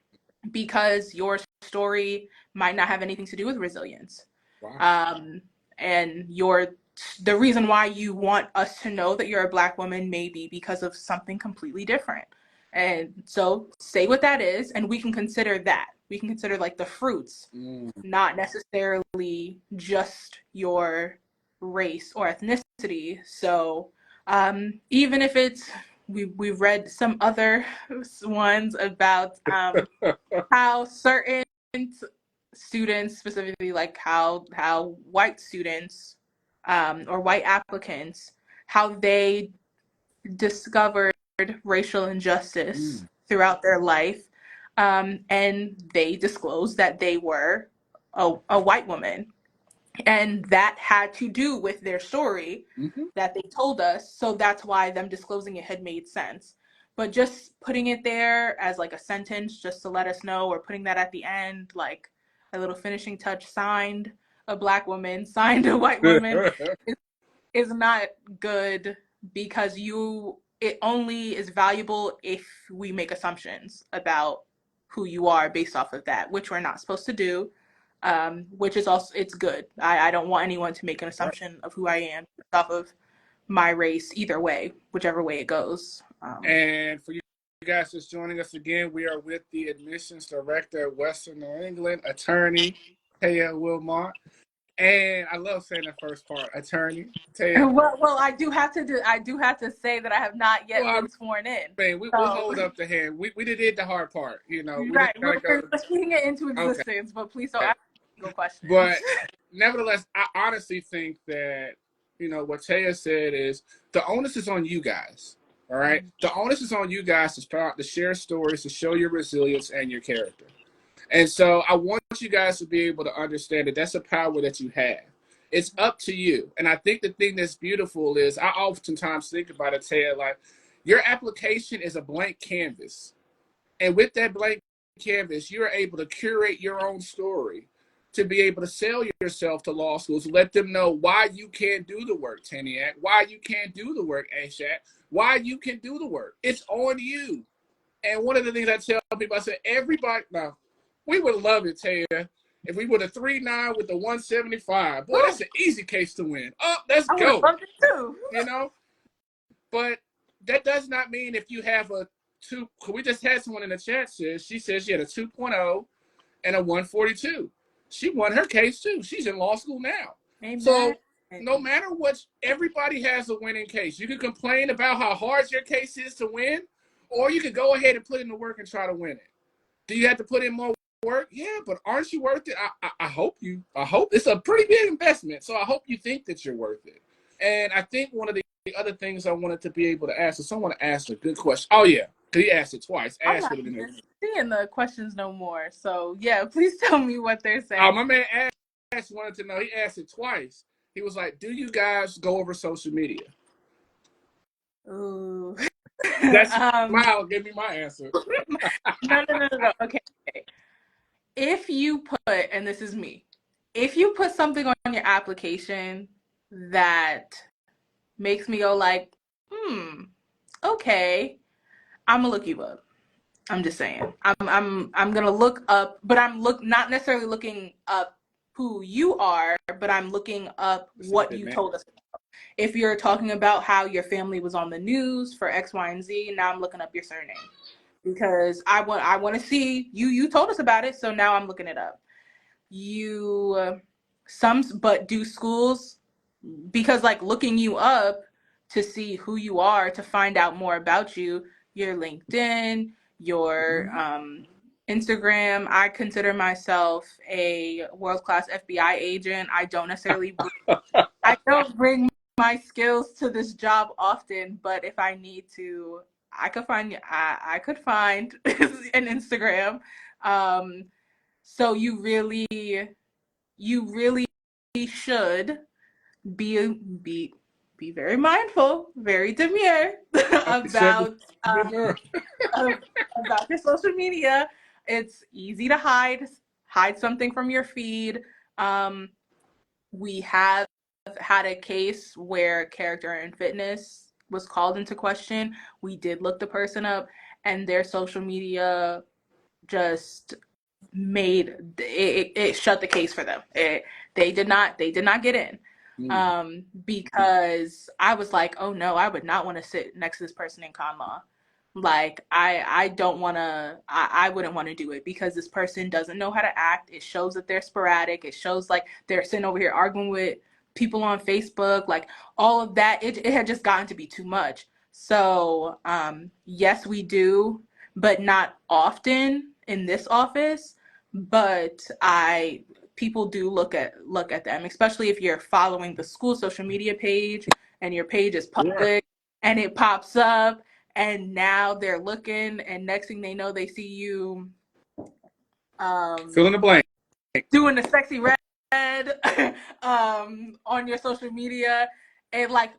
because your story might not have anything to do with resilience. Wow. And the reason why you want us to know that you're a Black woman may be because of something completely different. And so say what that is, and we can consider that. we can consider like the fruits, not necessarily just your race or ethnicity. So even if it's, we've read some other ones about how certain students, specifically like how white students or white applicants, how they discovered racial injustice throughout their life, and they disclosed that they were a white woman, and that had to do with their story that they told us. So that's why them disclosing it had made sense. But just putting it there as like a sentence just to let us know, or putting that at the end like a little finishing touch, signed a black woman, signed a white woman, is not good, because it only is valuable if we make assumptions about who you are based off of that, which we're not supposed to do. Which is also, it's good. I don't want anyone to make an assumption of who I am based off of my race, either way, whichever way it goes. And for you guys just joining us again, we are with the admissions director at Western New England, attorney Taya Wilmot. And I love saying the first part, attorney Taya. Well, I do have to say that I have not yet been sworn in. Man, we'll hold up the hand. We did the hard part, you know. Right, we're putting it into existence, but please don't ask legal questions. But nevertheless, I honestly think that, you know, what Taya said is the onus is on you guys. All right, the onus is on you guys to share stories, to show your resilience and your character. And so I want you guys to be able to understand that that's a power that you have. It's up to you. And I think the thing that's beautiful is, I oftentimes think about it, Taya, like, your application is a blank canvas. And with that blank canvas, you're able to curate your own story, to be able to sell yourself to law schools, let them know why you can't do the work, Taniak, why you can't do the work, Ashat, why you can do the work. It's on you. And one of the things I tell people, I say, everybody, now, we would love it, Taya, if we would have 3-9 with the 175. Boy, that's an easy case to win. Oh, let's go. I would love it too. You know? But that does not mean if you have a 2, we just had someone in the chat says, she says she had a 2.0 and a 142. She won her case too. She's in law school now. Amen. So no matter what, everybody has a winning case. You can complain about how hard your case is to win, or you could go ahead and put in the work and try to win it. Do you have to put in more work? Yeah, but aren't you worth it? I hope it's a pretty big investment. So I hope you think that you're worth it. And I think one of the other things I wanted to be able to ask is, someone asked a good question. Oh yeah, because he asked it twice. I'm not seeing the questions no more. So yeah, please tell me what they're saying. Oh, my man Ash wanted to know. He asked it twice. He was like, "Do you guys go over social media?" Ooh. That's smile. Give me my answer. No. Okay. If you put, and this is me, if you put something on your application that makes me go like, okay, I'm gonna look you up. I'm just saying. I'm gonna look up, but I'm not necessarily looking up who you are, but I'm looking up what you told us about. If you're talking about how your family was on the news for X, Y, and Z, now I'm looking up your surname, because I want to see you told us about it, so now I'm looking it up. But do schools, because like looking you up to see who you are, to find out more about you, your LinkedIn, your Instagram. I consider myself a world-class FBI agent. I don't necessarily bring my skills to this job often, but if I need to, I could find an Instagram. So you really should be very mindful, very demure about your social media. It's easy to hide something from your feed. We have had a case where character and fitness was called into question. We did look the person up, and their social media just made it shut the case for them. They did not get in. Because I was like, oh no, I would not want to sit next to this person in con law. Like I don't want to I wouldn't want to do it because this person doesn't know how to act. It shows that they're sporadic. It shows like they're sitting over here arguing with people on Facebook, like all of that. It had just gotten to be too much. So yes, we do, but not often in this office. But I people do look at them, especially if you're following the school social media page and your page is Sure. public and it pops up and now they're looking and next thing they know they see you Fill um in the blank. doing the sexy red on your social media and like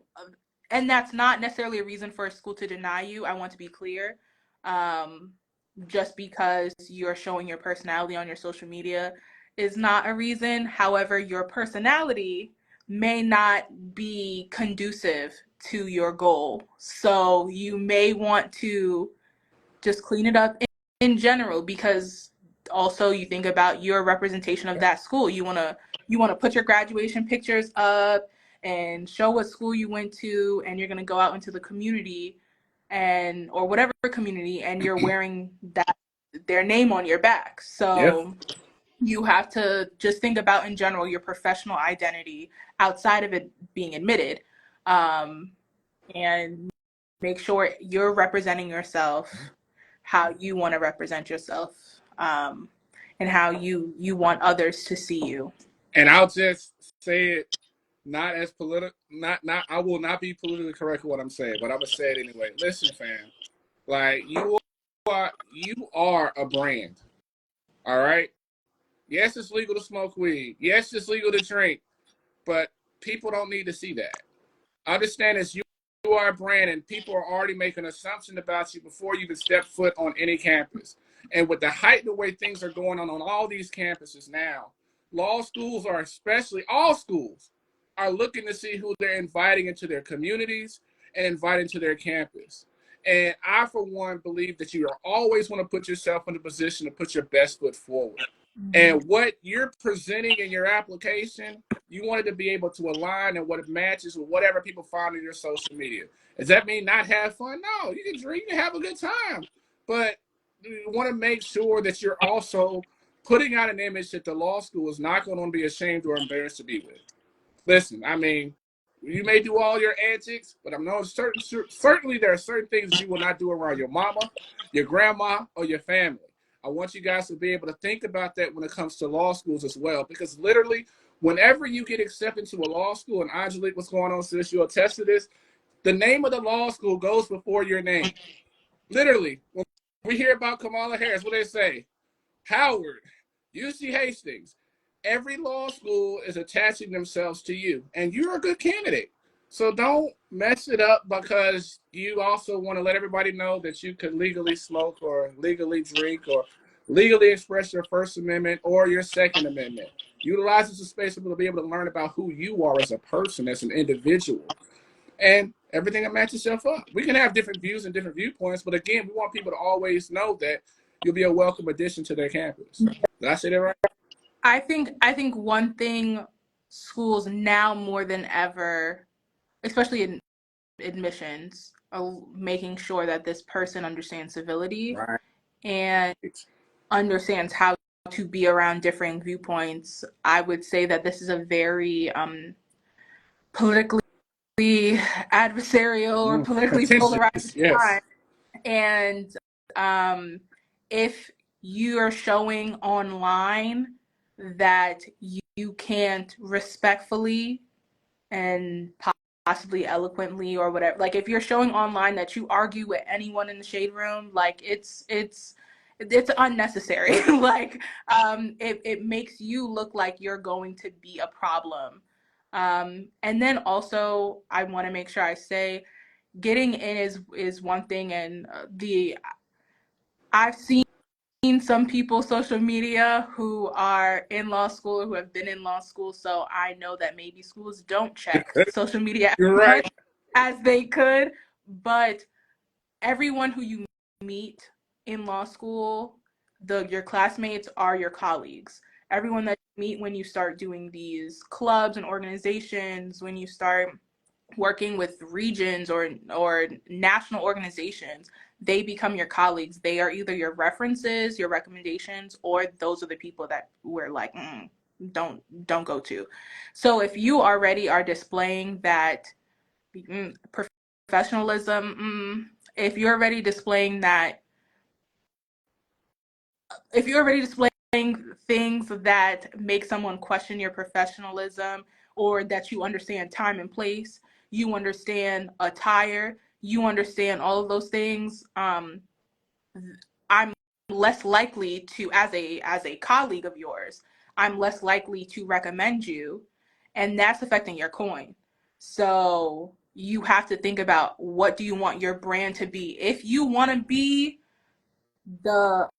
and that's not necessarily a reason for a school to deny you. I want to be clear. um just because you're showing your personality on your social media is not a reason. However, your personality may not be conducive to your goal, so you may want to just clean it up in general, because also you think about your representation of that school. You want to put your graduation pictures up and show what school you went to, and you're going to go out into the community and or whatever community, and you're wearing that their name on your back. Yep. So you have to just think about in general your professional identity outside of it being admitted, and make sure you're representing yourself how you want to represent yourself, and how you want others to see you. And I'll just say it not as political, not I will not be politically correct with what I'm saying, but I'm gonna say it anyway. Listen, fam, like you are a brand. All right. Yes, it's legal to smoke weed. Yes, it's legal to drink, but people don't need to see that. Understand this. You are a brand, and people are already making an assumption about you before you even step foot on any campus. And with the height, the way things are going on all these campuses now, law schools are especially all schools are looking to see who they're inviting into their communities and inviting to their campus. And I, for one, believe that you are always want to put yourself in a position to put your best foot forward. And what you're presenting in your application, you wanted to be able to align and what it matches with whatever people find in your social media. Does that mean not have fun? No, you can drink, you can have a good time. But you want to make sure that you're also putting out an image that the law school is not going to be ashamed or embarrassed to be with. Listen, I mean, you may do all your antics, but I'm not certainly there are certain things that you will not do around your mama, your grandma, or your family. I want you guys to be able to think about that when it comes to law schools as well, because literally, whenever you get accepted to a law school, and Angelique, what's going on, sis? You'll attest to this. The name of the law school goes before your name. Literally, when we hear about Kamala Harris, what do they say? Howard, UC Hastings. Every law school is attaching themselves to you, and you're a good candidate. So don't mess it up because you also want to let everybody know that you could legally smoke or legally drink or legally express your First Amendment or your Second Amendment. Utilize this as a space for people to be able to learn about who you are as a person, as an individual, and everything that matches yourself up. We can have different views and different viewpoints, but again, we want people to always know that you'll be a welcome addition to their campus. Did I say that right? I think one thing schools now more than ever, especially in admissions, are making sure that this person understands civility Right. and understands how to be around differing viewpoints. I would say that this is a very politically adversarial or politically polarized Contentious, yes. time. And if you are showing online that you can't respectfully and possibly eloquently or whatever, like if you're showing online that you argue with anyone in the shade room, like it's unnecessary. Like it makes you look like you're going to be a problem. And then also I want to make sure I say getting in is one thing, and the I've seen some people social media who are in law school or who have been in law school, so I know that maybe schools don't check social media as You're right. much as they could, but everyone who you meet in law school, your classmates are your colleagues. Everyone that you meet when you start doing these clubs and organizations, when you start working with regions or national organizations, they become your colleagues. They are either your references, your recommendations, or those are the people that we're like, don't go to. So if you already are displaying that professionalism, if you're already displaying that, if you're already displaying things that make someone question your professionalism, or that you understand time and place, you understand attire, you understand all of those things, I'm less likely to, as a colleague of yours, I'm less likely to recommend you, and that's affecting your coin. So you have to think about, what do you want your brand to be? If you want to be the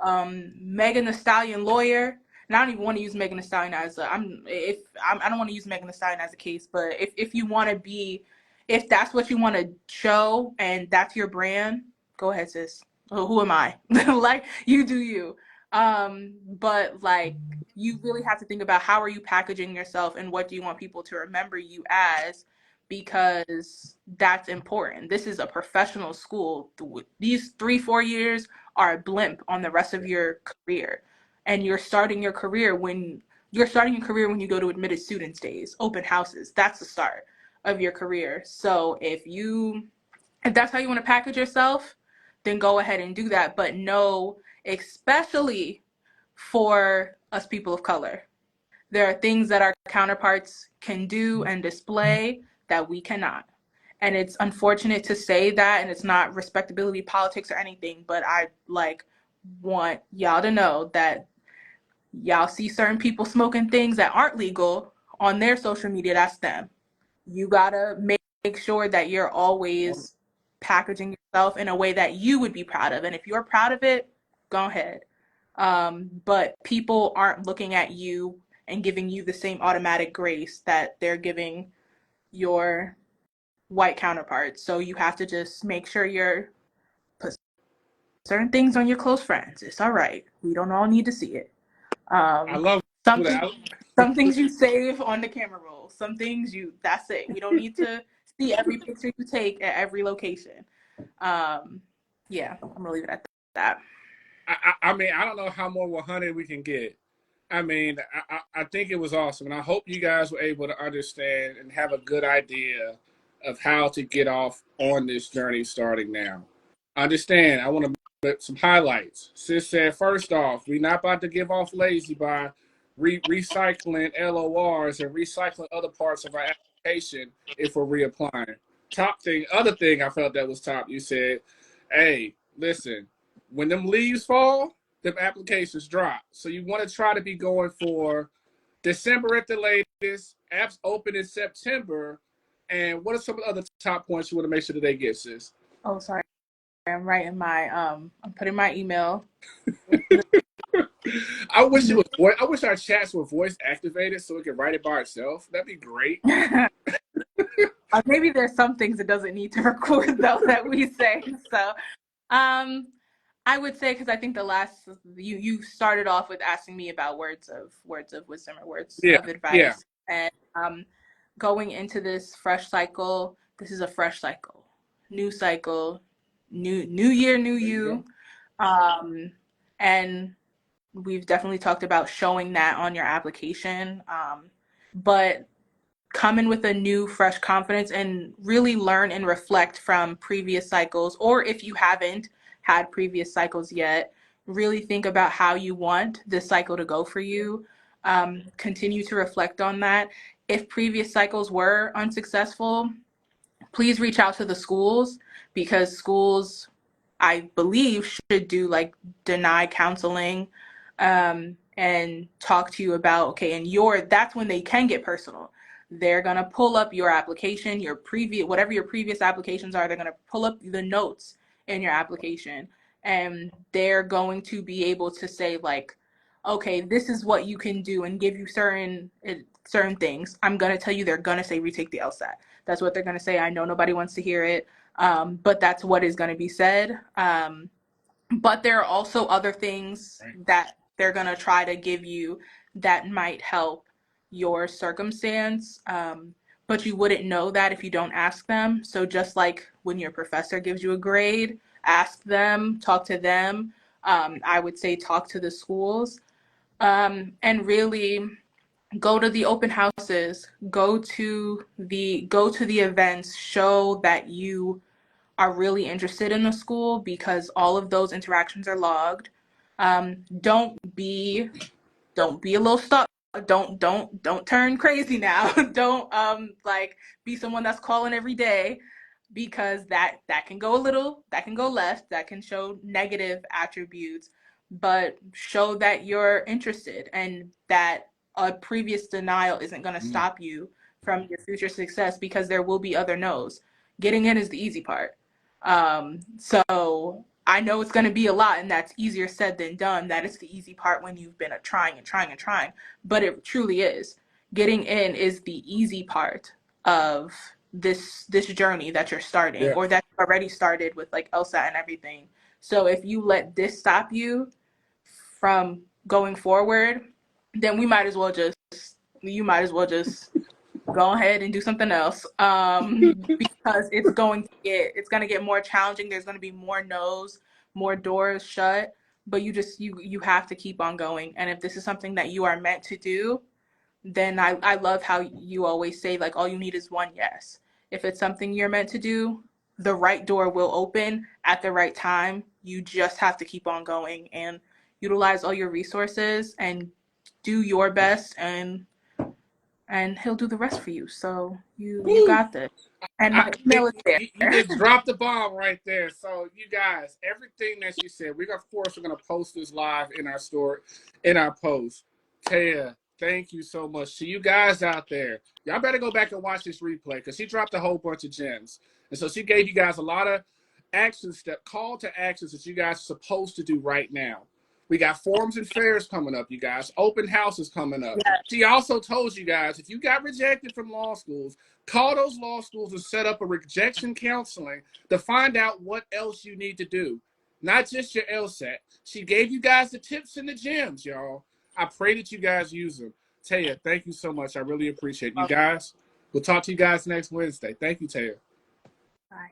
Megan Thee Stallion lawyer, and I don't even want to use Megan Thee Stallion as a, I don't want to use Megan Thee Stallion as a case, but if you want to be, if that's what you want to show and that's your brand, go ahead, sis. Who am I? Like, you do you. But like, you really have to think about, how are you packaging yourself and what do you want people to remember you as, because that's important. This is a professional school. These 3-4 years are a blimp on the rest of your career. And you're starting your career when you go to admitted students days, open houses. That's the start of your career. So if that's how you want to package yourself, then go ahead and do that. But no, especially for us people of color, there are things that our counterparts can do and display that we cannot. And it's unfortunate to say that, and it's not respectability politics or anything, but I want y'all to know that y'all see certain people smoking things that aren't legal on their social media. That's them. You gotta make sure that you're always packaging yourself in a way that you would be proud of. And if you're proud of it, go ahead. But people aren't looking at you and giving you the same automatic grace that they're giving your white counterparts. So you have to just make sure you're put certain things on your close friends. It's all right. We don't all need to see it. I Um, love something, that. some things you save on the camera roll. Some things that's it. We don't need to see every picture you take at every location. Yeah, I'm gonna leave it at that. I mean, I don't know how more 100 we can get. I mean, I think it was awesome, and I hope you guys were able to understand and have a good idea of how to get off on this journey starting now. Understand, I want to put some highlights. Sis said, first off, we're not about to give off lazy by recycling LORs and recycling other parts of our application if we're reapplying. Other thing I felt that was top, you said, hey, listen, when them leaves fall, them applications drop. So you want to try to be going for December at the latest, apps open in September. And what are some of the other top points you want to make sure that they get, sis? Oh, sorry. I'm writing I'm putting my email. I wish it was I wish our chats were voice activated so it could write it by itself. That'd be great. Maybe there's some things it doesn't need to record though that we say. So, um, I would say, because I think the last you started off with asking me about words of wisdom or words Yeah, of yeah. advice, and going into this fresh cycle, this is a fresh cycle, new year, new There you you, go. and we've definitely talked about showing that on your application, but come in with a new fresh confidence and really learn and reflect from previous cycles, or if you haven't had previous cycles yet, really think about how you want this cycle to go for you. Continue to reflect on that. If previous cycles were unsuccessful, please reach out to the schools, because schools, I believe, should do like deny counseling, and talk to you about, okay, and that's when they can get personal. They're gonna pull up your application, whatever your previous applications are. They're gonna pull up the notes in your application, and they're going to be able to say like, okay, this is what you can do, and give you certain things. I'm gonna tell you, they're gonna say retake the LSAT. That's what they're going to say. I know nobody wants to hear it, but that's what is going to be said. But there are also other things Right. that they're going to try to give you that might help your circumstance. but you wouldn't know that if you don't ask them. So just like when your professor gives you a grade, ask them, talk to them. I would say talk to the schools, and really go to the open houses, go to the events, show that you are really interested in the school because all of those interactions are logged. Don't be a little stuck. Don't turn crazy now. Don't like be someone that's calling every day, because that can go a little, that can go left, that can show negative attributes, but show that you're interested and that a previous denial isn't going to stop you from your future success, because there will be other no's. Getting in is the easy part. So I know it's going to be a lot, and that's easier said than done. That is the easy part when you've been trying and trying and trying, but it truly is. Getting in is the easy part of this journey that you're starting, Yeah. or that you already started with like LSAT and everything. So if you let this stop you from going forward, then you might as well just go ahead and do something else, because it's going to get more challenging. There's going to be more no's, more doors shut, but you have to keep on going. And if this is something that you are meant to do, then I love how you always say, like, all you need is one yes. If it's something you're meant to do, the right door will open at the right time. You just have to keep on going and utilize all your resources and do your best, and he'll do the rest for you. So you got this. And my email is there. You just dropped the bomb right there. So you guys, everything that you said, of course we're gonna post this live in our story, in our post. Taya, thank you so much. To you guys out there, y'all better go back and watch this replay, because she dropped a whole bunch of gems. And so she gave you guys a lot of call to actions that you guys are supposed to do right now. We got forums and fairs coming up, you guys. Open houses coming up. Yes. She also told you guys, if you got rejected from law schools, call those law schools and set up a rejection counseling to find out what else you need to do. Not just your LSAT. She gave you guys the tips and the gems, y'all. I pray that you guys use them. Taya, thank you so much. I really appreciate it. You guys. We'll talk to you guys next Wednesday. Thank you, Taya. Bye.